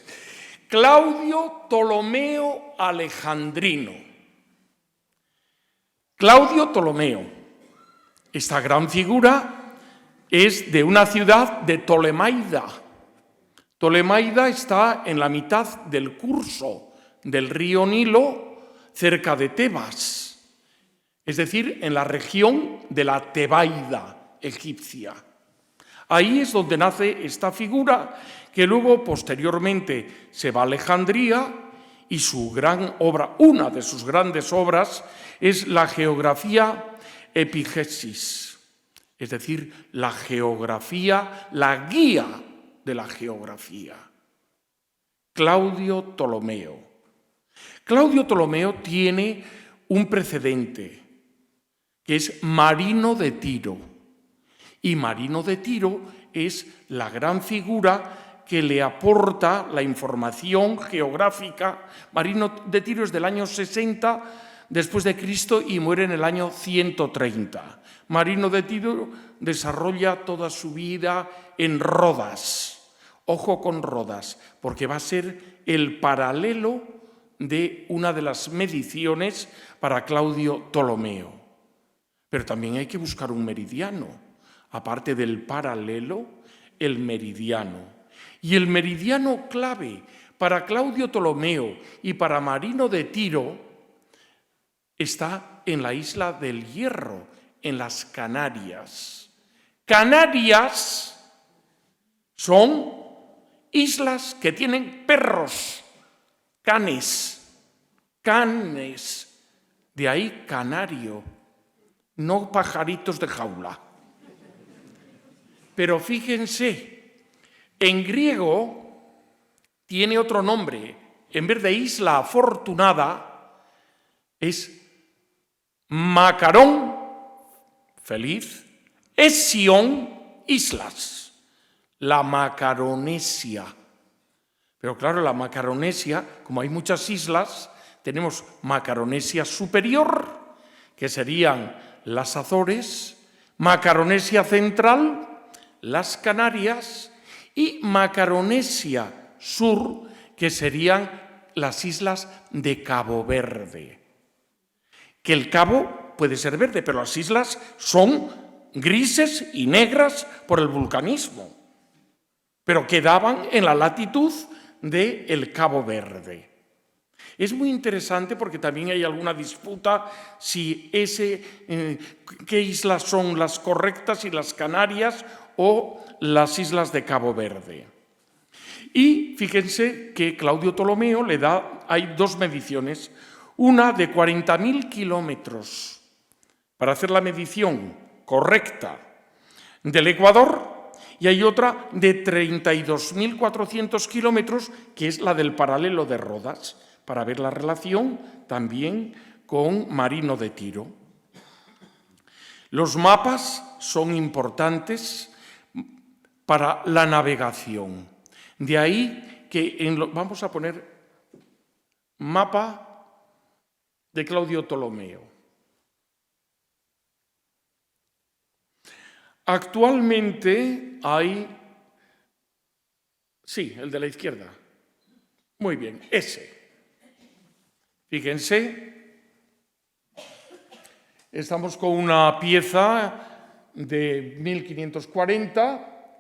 Claudio Ptolomeo Alejandrino. Claudio Ptolomeo, esta gran figura es de una ciudad de Ptolemaida. Ptolemaida está en la mitad del curso del río Nilo, cerca de Tebas, es decir, en la región de la Tebaida egipcia. Ahí es donde nace esta figura, que luego, posteriormente, se va a Alejandría, y su gran obra, una de sus grandes obras, es la geografía epigesis, es decir, la geografía, la guía de la geografía. Claudio Ptolomeo. Claudio Ptolomeo tiene un precedente, que es Marino de Tiro. Y Marino de Tiro es la gran figura que le aporta la información geográfica. Marino de Tiro es del año 60 después de Cristo y muere en el año 130. Marino de Tiro desarrolla toda su vida en Rodas. Ojo con Rodas, porque va a ser el paralelo de una de las mediciones para Claudio Ptolomeo. Pero también hay que buscar un meridiano. Aparte del paralelo, el meridiano. Y el meridiano clave para Claudio Ptolomeo y para Marino de Tiro está en la isla del Hierro, en las Canarias. Canarias son islas que tienen perros, canes, de ahí canario, no pajaritos de jaula. Pero fíjense, en griego tiene otro nombre. En vez de isla afortunada, es Macarón, feliz, Esión, islas. La Macaronesia. Pero claro, la Macaronesia, como hay muchas islas, tenemos Macaronesia superior, que serían las Azores, Macaronesia central, las Canarias, y Macaronesia sur, que serían las islas de Cabo Verde. Que el cabo puede ser verde, pero las islas son grises y negras por el vulcanismo, pero quedaban en la latitud del Cabo Verde. Es muy interesante porque también hay alguna disputa si qué islas son las correctas, si las Canarias o las islas de Cabo Verde. Y fíjense que Claudio Ptolomeo hay dos mediciones, una de 40.000 kilómetros para hacer la medición correcta del Ecuador y hay otra de 32.400 kilómetros, que es la del paralelo de Rodas, para ver la relación también con Marino de Tiro. Los mapas son importantes para la navegación. De ahí que vamos a poner mapa de Claudio Ptolomeo. Actualmente hay... Sí, el de la izquierda. Muy bien, ese. Fíjense, Estamos con una pieza de 1540,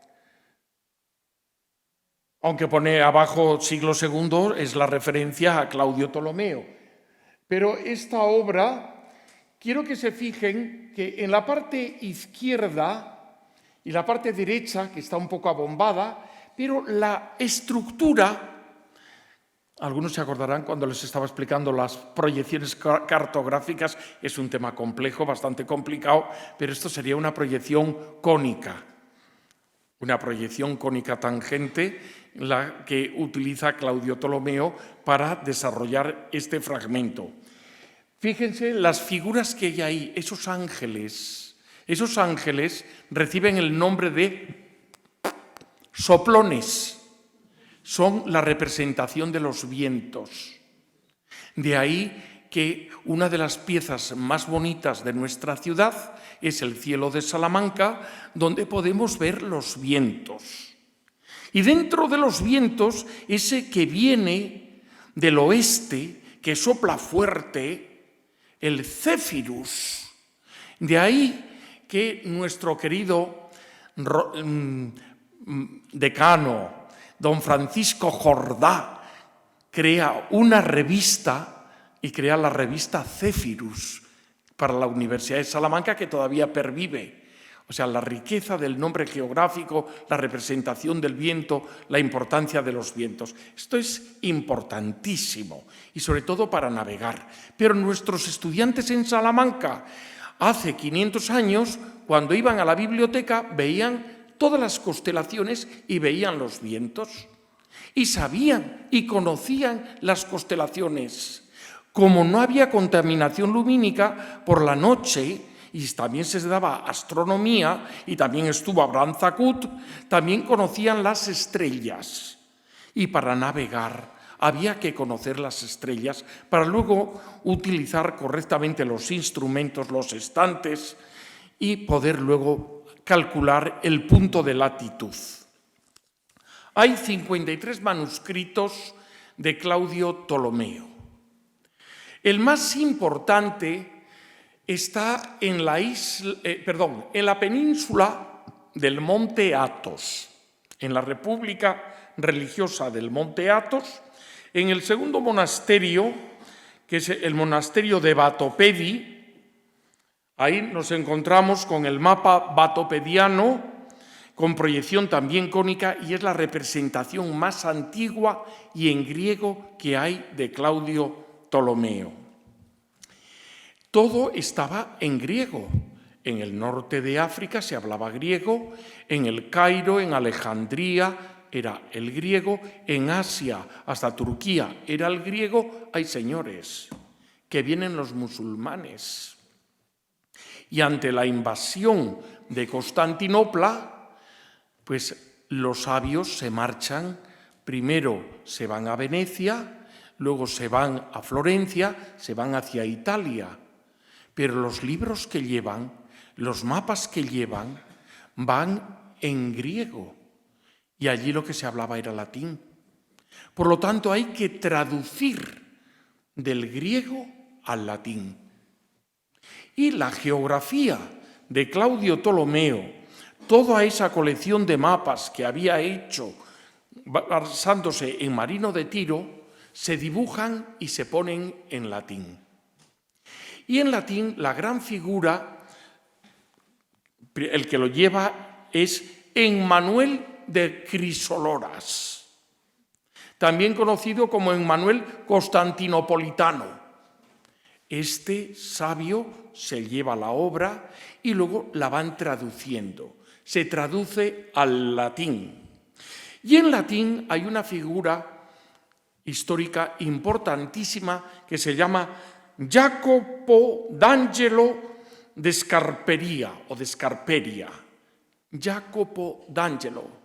aunque pone abajo siglo II, es la referencia a Claudio Ptolomeo. Pero esta obra, quiero que se fijen que en la parte izquierda y la parte derecha, que está un poco abombada, pero la estructura, algunos se acordarán cuando les estaba explicando las proyecciones cartográficas, es un tema complejo, bastante complicado, pero esto sería una proyección cónica tangente, la que utiliza Claudio Ptolomeo para desarrollar este fragmento. Fíjense las figuras que hay ahí, esos ángeles reciben el nombre de soplones. Son la representación de los vientos. De ahí que una de las piezas más bonitas de nuestra ciudad es el cielo de Salamanca, donde podemos ver los vientos. Y dentro de los vientos, ese que viene del oeste, que sopla fuerte, el Céfirus. De ahí que nuestro querido decano, don Francisco Jordá, crea una revista y crea la revista Céfirus para la Universidad de Salamanca, que todavía pervive. O sea, la riqueza del nombre geográfico, la representación del viento, la importancia de los vientos. Esto es importantísimo y sobre todo para navegar. Pero nuestros estudiantes en Salamanca, hace 500 años, cuando iban a la biblioteca, veían todas las constelaciones y veían los vientos. Y sabían y conocían las constelaciones. Como no había contaminación lumínica, por la noche, y también se daba astronomía, y también estuvo Abraham Zacut, también conocían las estrellas. Y para navegar había que conocer las estrellas para luego utilizar correctamente los instrumentos, los estantes, y poder luego calcular el punto de latitud. Hay 53 manuscritos de Claudio Ptolomeo. El más importante está en la península del Monte Athos, en la República Religiosa del Monte Athos, en el segundo monasterio, que es el monasterio de Batopedi. Ahí nos encontramos con el mapa batopediano, con proyección también cónica, y es la representación más antigua y en griego que hay de Claudio Ptolomeo. Todo estaba en griego. En el norte de África se hablaba griego, en el Cairo, en Alejandría era el griego, en Asia hasta Turquía era el griego. Hay señores, que vienen los musulmanes. Y ante la invasión de Constantinopla, pues los sabios se marchan, primero se van a Venecia, luego se van a Florencia, se van hacia Italia. Pero los libros que llevan, los mapas que llevan, van en griego. Y allí lo que se hablaba era latín. Por lo tanto, hay que traducir del griego al latín. Y la geografía de Claudio Ptolomeo, toda esa colección de mapas que había hecho basándose en Marino de Tiro, se dibujan y se ponen en latín. Y en latín la gran figura, el que lo lleva es Emmanuel de Crisoloras, también conocido como Emmanuel Constantinopolitano. Este sabio se lleva la obra y luego la van traduciendo. Se traduce al latín. Y en latín hay una figura histórica importantísima que se llama Jacopo d'Angelo de Scarperia o de Scarperia. Jacopo d'Angelo.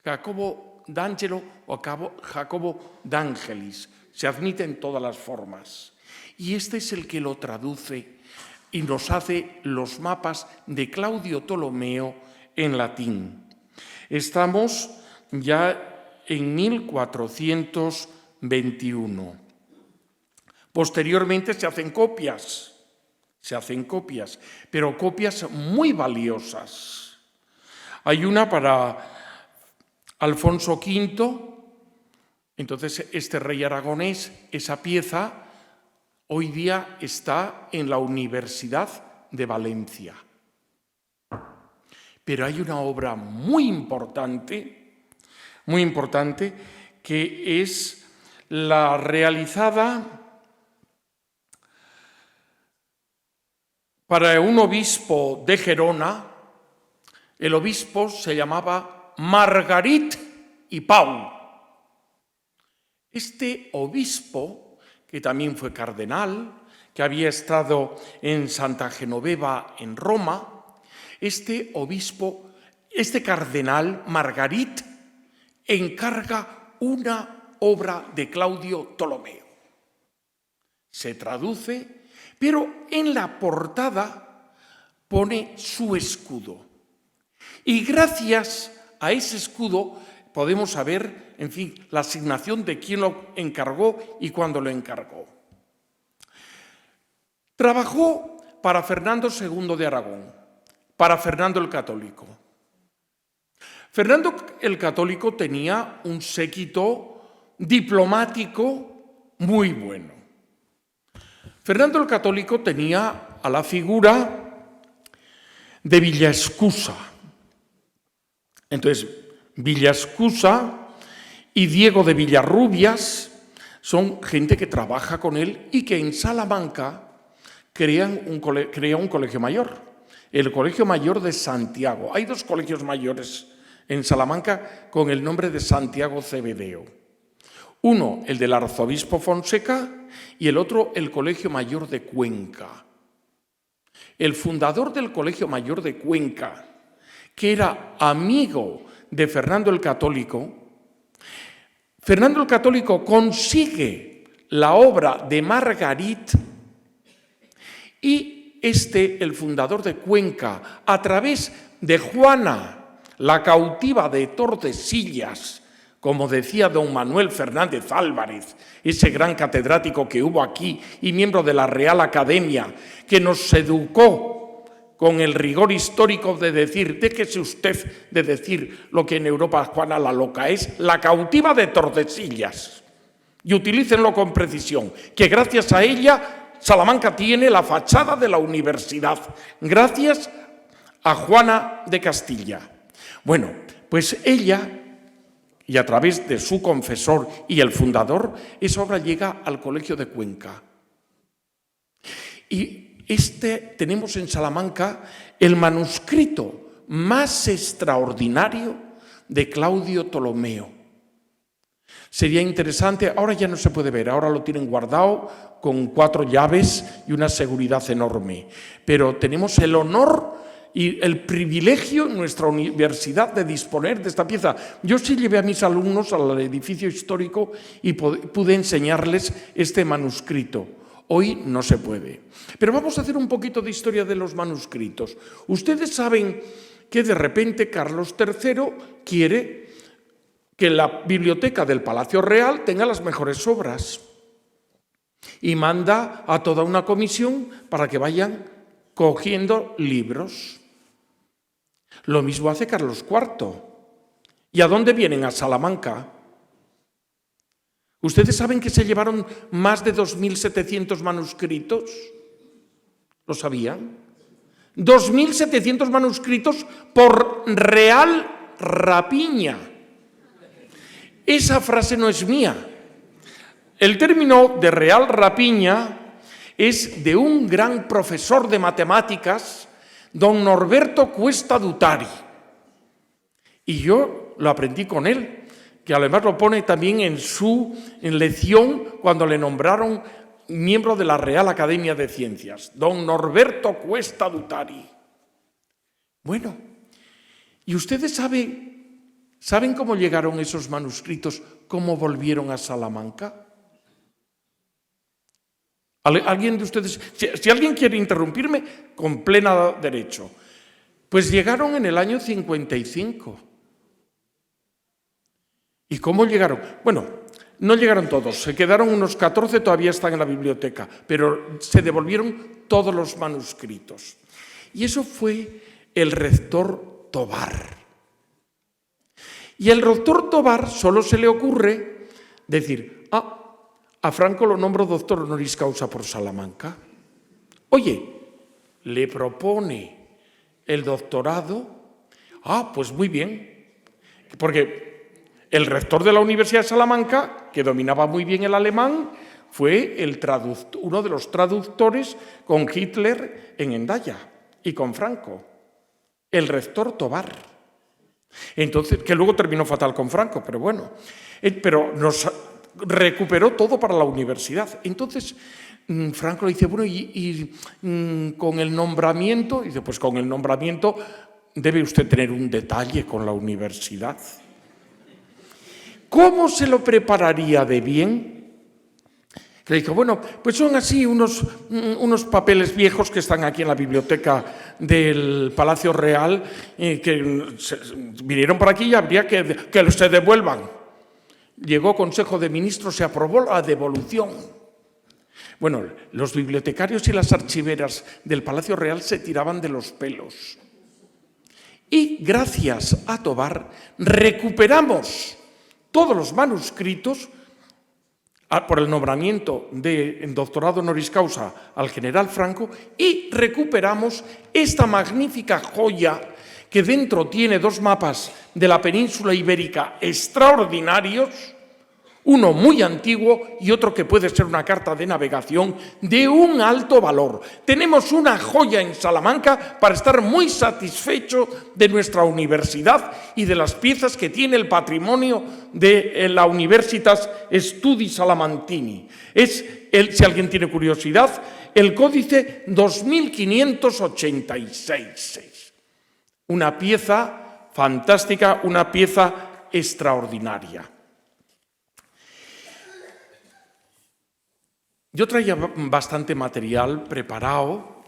Jacobo d'Angelo o Jacobo d'Angelis. Se admite en todas las formas. Y este es el que lo traduce y nos hace los mapas de Claudio Ptolomeo en latín. Estamos ya en 1421. Posteriormente se hacen copias se hacen copias, pero copias muy valiosas. Hay una para Alfonso V, entonces este rey aragonés, esa pieza hoy día está en la Universidad de Valencia. Pero hay una obra muy importante, que es la realizada para un obispo de Gerona. El obispo se llamaba Margarit y Pau. Este obispo, que también fue cardenal, que había estado en Santa Genoveva en Roma, este obispo, este cardenal Margarit, encarga una obra de Claudio Ptolomeo. Se traduce, pero en la portada pone su escudo. Y gracias a ese escudo podemos saber, en fin, la asignación de quién lo encargó y cuándo lo encargó. Trabajó para Fernando II de Aragón, para Fernando el Católico. Fernando el Católico tenía un séquito diplomático muy bueno. Fernando el Católico tenía a la figura de Villaescusa. Entonces, Villaescusa y Diego de Villarrubias son gente que trabaja con él y que en Salamanca crea un colegio mayor, el Colegio Mayor de Santiago. Hay dos colegios mayores en Salamanca con el nombre de Santiago Cebedeo. Uno, el del arzobispo Fonseca, y el otro, el Colegio Mayor de Cuenca. El fundador del Colegio Mayor de Cuenca, que era amigo de Fernando el Católico, Fernando el Católico consigue la obra de Margarit y el fundador de Cuenca, a través de Juana, la cautiva de Tordesillas, como decía don Manuel Fernández Álvarez, ese gran catedrático que hubo aquí y miembro de la Real Academia, que nos educó con el rigor histórico de decir, déjese usted de decir lo que en Europa Juana la Loca es, la cautiva de Tordesillas, y utilícenlo con precisión, que gracias a ella Salamanca tiene la fachada de la universidad, gracias a Juana de Castilla. Bueno, pues ella, y a través de su confesor y el fundador, esa obra llega al Colegio de Cuenca. Y tenemos en Salamanca el manuscrito más extraordinario de Claudio Ptolomeo. Sería interesante, ahora ya no se puede ver, ahora lo tienen guardado con 4 llaves y una seguridad enorme, pero tenemos el honor y el privilegio en nuestra universidad de disponer de esta pieza. Yo sí llevé a mis alumnos al edificio histórico y pude enseñarles este manuscrito. Hoy no se puede. Pero vamos a hacer un poquito de historia de los manuscritos. Ustedes saben que de repente Carlos III quiere que la biblioteca del Palacio Real tenga las mejores obras y manda a toda una comisión para que vayan cogiendo libros. Lo mismo hace Carlos IV. ¿Y a dónde vienen? A Salamanca. ¿Ustedes saben que se llevaron más de 2.700 manuscritos? ¿Lo sabían? 2.700 manuscritos por real rapiña. Esa frase no es mía. El término de real rapiña es de un gran profesor de matemáticas, don Norberto Cuesta Dutari. Y yo lo aprendí con él, que además lo pone también en lección cuando le nombraron miembro de la Real Academia de Ciencias, don Norberto Cuesta Dutari. Bueno, ¿y ustedes saben cómo llegaron esos manuscritos, cómo volvieron a Salamanca? ¿Alguien de ustedes? Si alguien quiere interrumpirme, con pleno derecho. Pues llegaron en el año 55. ¿Y cómo llegaron? Bueno, No llegaron todos, se quedaron unos 14, todavía están en la biblioteca, pero se devolvieron todos los manuscritos. Y eso fue el rector Tobar. Y el rector Tobar solo se le ocurre decir, a Franco lo nombro doctor honoris causa por Salamanca. Oye, le propone el doctorado, pues muy bien, porque el rector de la Universidad de Salamanca, que dominaba muy bien el alemán, fue uno de los traductores con Hitler en Hendaya y con Franco, el rector Tobar. Entonces, que luego terminó fatal con Franco, pero bueno, pero nos recuperó todo para la universidad. Entonces, Franco le dice, bueno, y con el nombramiento, dice, pues con el nombramiento debe usted tener un detalle con la universidad. ¿Cómo se lo prepararía de bien? Le dijo, bueno, pues son así unos papeles viejos que están aquí en la biblioteca del Palacio Real, que vinieron por aquí y habría que se devuelvan. Llegó Consejo de Ministros, se aprobó la devolución. Bueno, los bibliotecarios y las archiveras del Palacio Real se tiraban de los pelos. Y gracias a Tobar recuperamos todos los manuscritos por el nombramiento de doctorado honoris causa al general Franco y recuperamos esta magnífica joya que dentro tiene 2 mapas de la península ibérica extraordinarios, uno muy antiguo y otro que puede ser una carta de navegación de un alto valor. Tenemos una joya en Salamanca para estar muy satisfecho de nuestra universidad y de las piezas que tiene el patrimonio de la Universitas Studi Salamantini. Es, si alguien tiene curiosidad, el Códice 2586. Una pieza fantástica, una pieza extraordinaria. Yo traía bastante material preparado,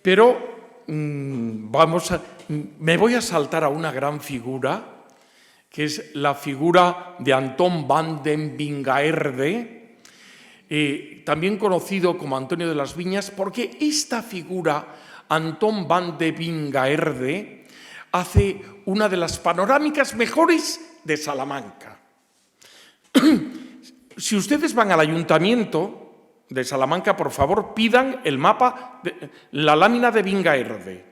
pero me voy a saltar a una gran figura, que es la figura de Antón van den Wingaerde, también conocido como Antonio de las Viñas, porque esta figura, Antón van den Wingaerde, hace una de las panorámicas mejores de Salamanca. Si ustedes van al ayuntamiento de Salamanca, por favor, pidan el mapa, la lámina de Wingaerde.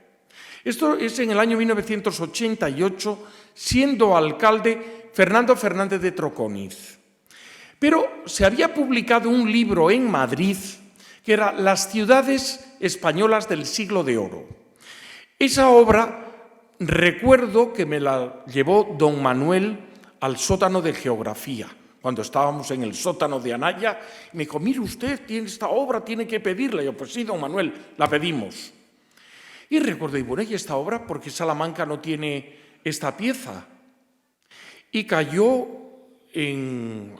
Esto es en el año 1988, siendo alcalde Fernando Fernández de Trocóniz. Pero se había publicado un libro en Madrid que era Las ciudades españolas del siglo de oro. Esa obra, recuerdo que me la llevó don Manuel al sótano de geografía, cuando estábamos en el sótano de Anaya, me dijo, mire usted, tiene esta obra, tiene que pedirla. Y yo, pues sí, don Manuel, la pedimos. Y recuerdo, y bueno, ¿y esta obra? ¿Por qué Salamanca no tiene esta pieza? Y cayó en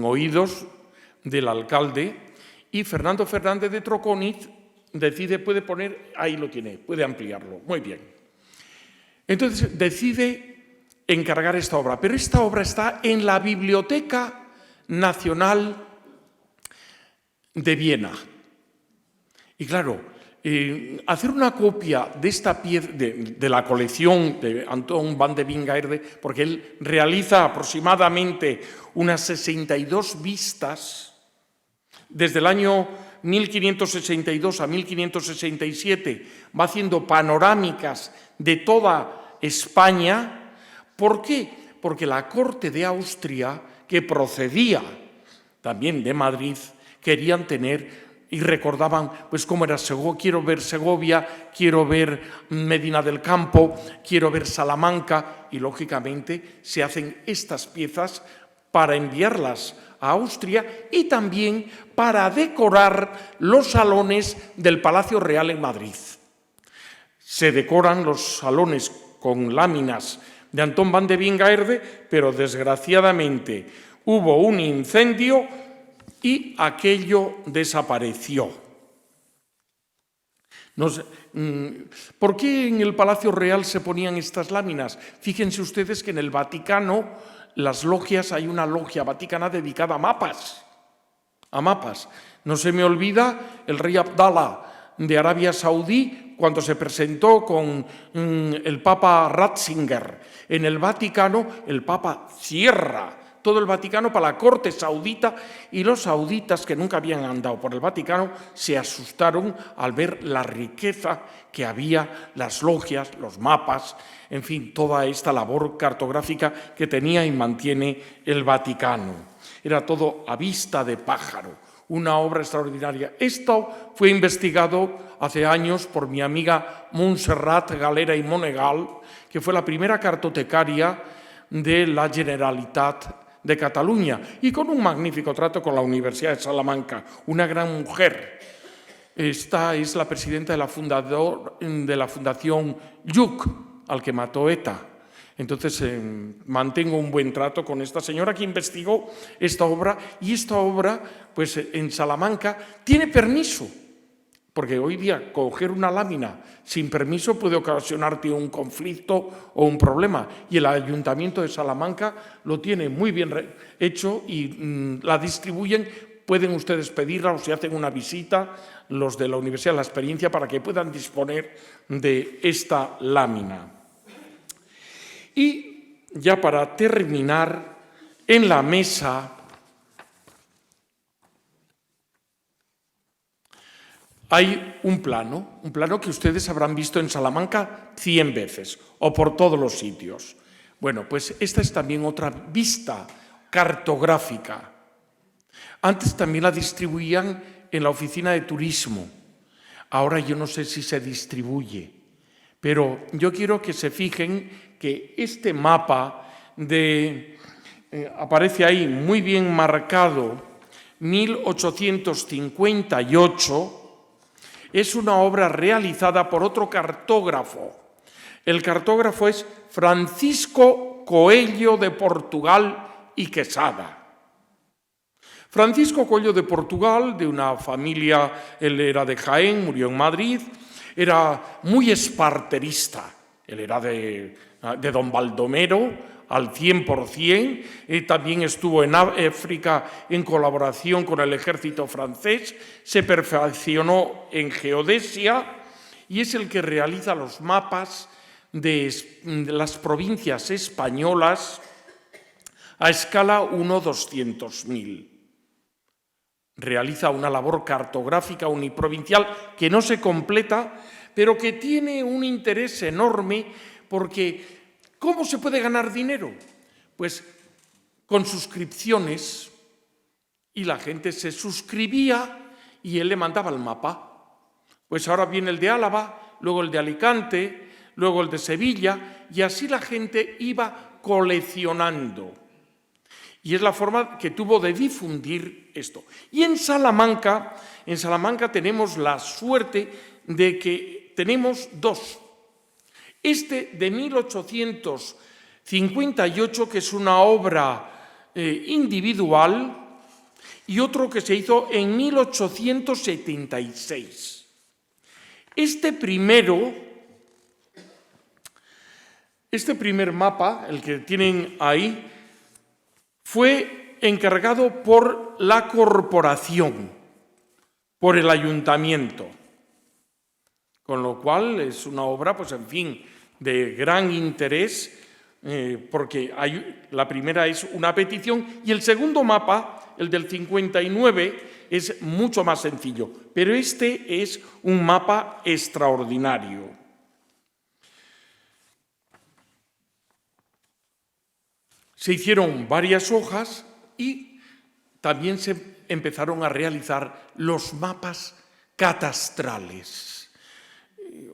oídos del alcalde y Fernando Fernández de Trocóniz decide, puede poner, ahí lo tiene, puede ampliarlo, muy bien. Entonces decide encargar esta obra, pero esta obra está en la Biblioteca Nacional de Viena. Y claro, hacer una copia de esta pieza, de la colección de Antón van den Wingaerde, porque él realiza aproximadamente unas 62 vistas, desde el año 1562 a 1567, va haciendo panorámicas de toda España. ¿Por qué? Porque la corte de Austria, que procedía también de Madrid, querían tener y recordaban pues cómo era Segovia, quiero ver Segovia, quiero ver Medina del Campo, quiero ver Salamanca, y lógicamente se hacen estas piezas para enviarlas a Austria y también para decorar los salones del Palacio Real en Madrid. Se decoran los salones con láminas de Antón van den Wingaerde, pero desgraciadamente hubo un incendio y aquello desapareció. ¿Por qué en el Palacio Real se ponían estas láminas? Fíjense ustedes que en el Vaticano las logias, hay una logia vaticana dedicada a mapas. A mapas. No se me olvida el rey Abdalá de Arabia Saudí cuando se presentó con el Papa Ratzinger en el Vaticano. El Papa cierra todo el Vaticano para la corte saudita, y los sauditas, que nunca habían andado por el Vaticano, se asustaron al ver la riqueza que había, las logias, los mapas, en fin, toda esta labor cartográfica que tenía y mantiene el Vaticano. Era todo a vista de pájaro, una obra extraordinaria. Esto fue investigado hace años por mi amiga Montserrat Galera y Monegal, que fue la primera cartotecaria de la Generalitat de Cataluña, y con un magnífico trato con la Universidad de Salamanca, una gran mujer. Esta es la presidenta de la Fundación Lluc, al que mató ETA. Entonces, mantengo un buen trato con esta señora que investigó esta obra, y esta obra, pues en Salamanca, tiene permiso, porque hoy día coger una lámina sin permiso puede ocasionarte un conflicto o un problema, y el Ayuntamiento de Salamanca lo tiene muy bien hecho y la distribuyen. Pueden ustedes pedirla, o si hacen una visita, los de la Universidad de la Experiencia, para que puedan disponer de esta lámina. Y ya para terminar, en la mesa hay un plano que ustedes habrán visto en Salamanca 100 veces, o por todos los sitios. Bueno, pues esta es también otra vista cartográfica. Antes también la distribuían en la oficina de turismo. Ahora yo no sé si se distribuye, pero yo quiero que se fijen que este mapa aparece ahí muy bien marcado, 1858, es una obra realizada por otro cartógrafo. El cartógrafo es Francisco Coello de Portugal y Quesada. Francisco Coello de Portugal, de una familia, él era de Jaén, murió en Madrid, era muy esparterista, él era de don Baldomero al 100%, también estuvo en África en colaboración con el ejército francés, se perfeccionó en geodesia y es el que realiza los mapas de las provincias españolas a escala 1/200.000. Realiza una labor cartográfica uniprovincial que no se completa, pero que tiene un interés enorme, porque ¿cómo se puede ganar dinero? Pues con suscripciones, y la gente se suscribía y él le mandaba el mapa. Pues ahora viene el de Álava, luego el de Alicante, luego el de Sevilla, y así la gente iba coleccionando. Y es la forma que tuvo de difundir esto. Y en Salamanca tenemos la suerte de que tenemos dos. Este de 1858, que es una obra individual, y otro que se hizo en 1876. Este primer mapa, el que tienen ahí, fue encargado por la corporación, por el ayuntamiento, con lo cual es una obra, pues en fin, de gran interés, porque la primera es una petición y el segundo mapa, el del 59, es mucho más sencillo, pero este es un mapa extraordinario. Se hicieron varias hojas y también se empezaron a realizar los mapas catastrales.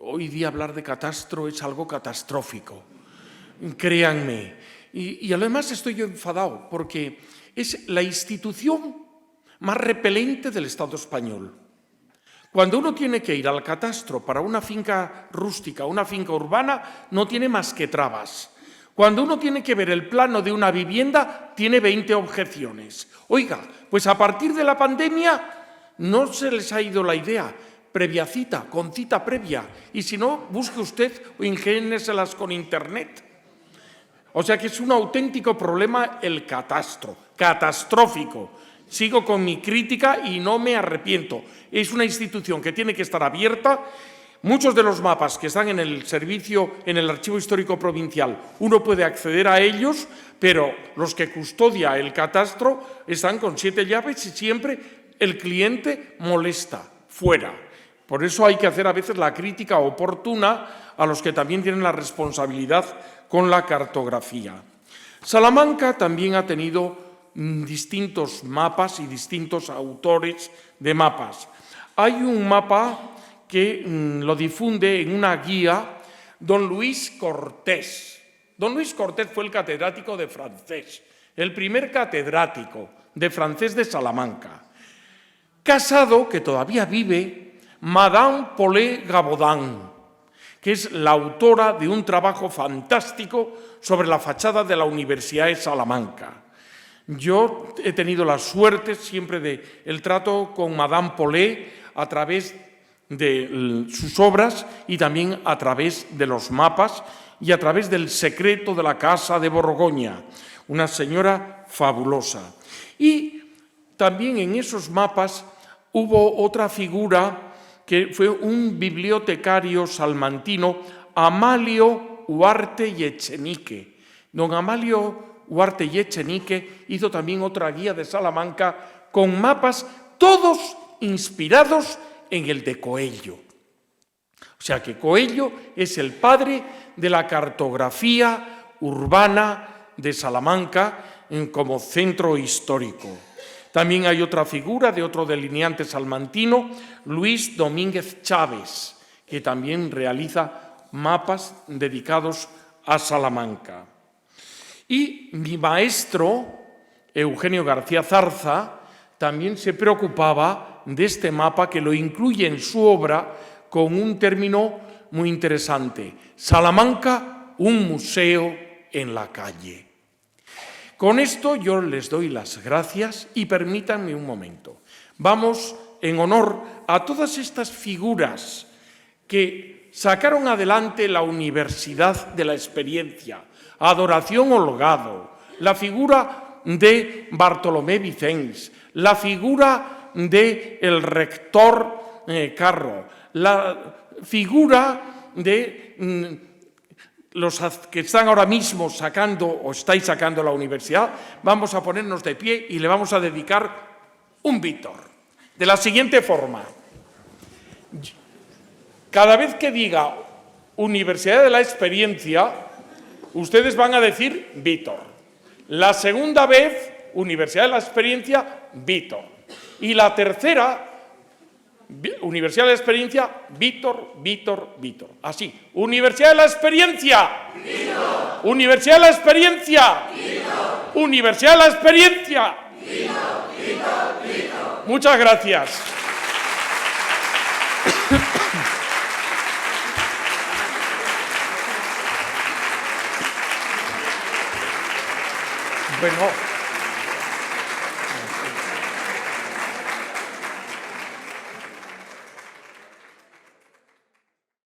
Hoy día hablar de catastro es algo catastrófico, créanme. Y además estoy yo enfadado porque es la institución más repelente del Estado español. Cuando uno tiene que ir al catastro para una finca rústica, una finca urbana, no tiene más que trabas. Cuando uno tiene que ver el plano de una vivienda, tiene 20 objeciones. Oiga, pues a partir de la pandemia no se les ha ido la idea. Previa cita, con cita previa. Y si no, busque usted o ingénieselas con Internet. O sea que es un auténtico problema el catastro, catastrófico. Sigo con mi crítica y no me arrepiento. Es una institución que tiene que estar abierta. Muchos de los mapas que están en el servicio, en el Archivo Histórico Provincial, uno puede acceder a ellos, pero los que custodia el catastro están con 7 llaves y siempre el cliente molesta, fuera. Por eso hay que hacer a veces la crítica oportuna a los que también tienen la responsabilidad con la cartografía. Salamanca también ha tenido distintos mapas y distintos autores de mapas. Hay un mapa que lo difunde en una guía don Luis Cortés. Don Luis Cortés fue el catedrático de francés, el primer catedrático de francés de Salamanca. Casado, que todavía vive, Madame Paulet Gabaudin, que es la autora de un trabajo fantástico sobre la fachada de la Universidad de Salamanca. Yo he tenido la suerte siempre del trato con Madame Paulet a través de sus obras y también a través de los mapas y a través del secreto de la Casa de Borgoña, una señora fabulosa. Y también en esos mapas hubo otra figura que fue un bibliotecario salmantino, Amalio Huarte y Echenique. Don Amalio Huarte y Echenique hizo también otra guía de Salamanca con mapas todos inspirados en el de Coello. O sea que Coello es el padre de la cartografía urbana de Salamanca como centro histórico. También hay otra figura de otro delineante salmantino, Luis Domínguez Chávez, que también realiza mapas dedicados a Salamanca. Y mi maestro, Eugenio García Zarza, también se preocupaba de este mapa, que lo incluye en su obra con un término muy interesante: Salamanca, un museo en la calle. Con esto yo les doy las gracias y permítanme un momento. Vamos en honor a todas estas figuras que sacaron adelante la Universidad de la Experiencia, Adoración Holgado, la figura de Bartolomé Vicens, la figura del rector Carro, la figura de los que están ahora mismo sacando o estáis sacando la universidad. Vamos a ponernos de pie y le vamos a dedicar un Víctor. De la siguiente forma: cada vez que diga Universidad de la Experiencia, ustedes van a decir Víctor. La segunda vez, Universidad de la Experiencia, Víctor. Y la tercera, Universidad de la Experiencia, Víctor, Víctor, Víctor. Así. Universidad de la Experiencia. Víctor. Universidad de la Experiencia. Víctor. Universidad de la Experiencia. Víctor, Víctor, Víctor. Muchas gracias. Bueno.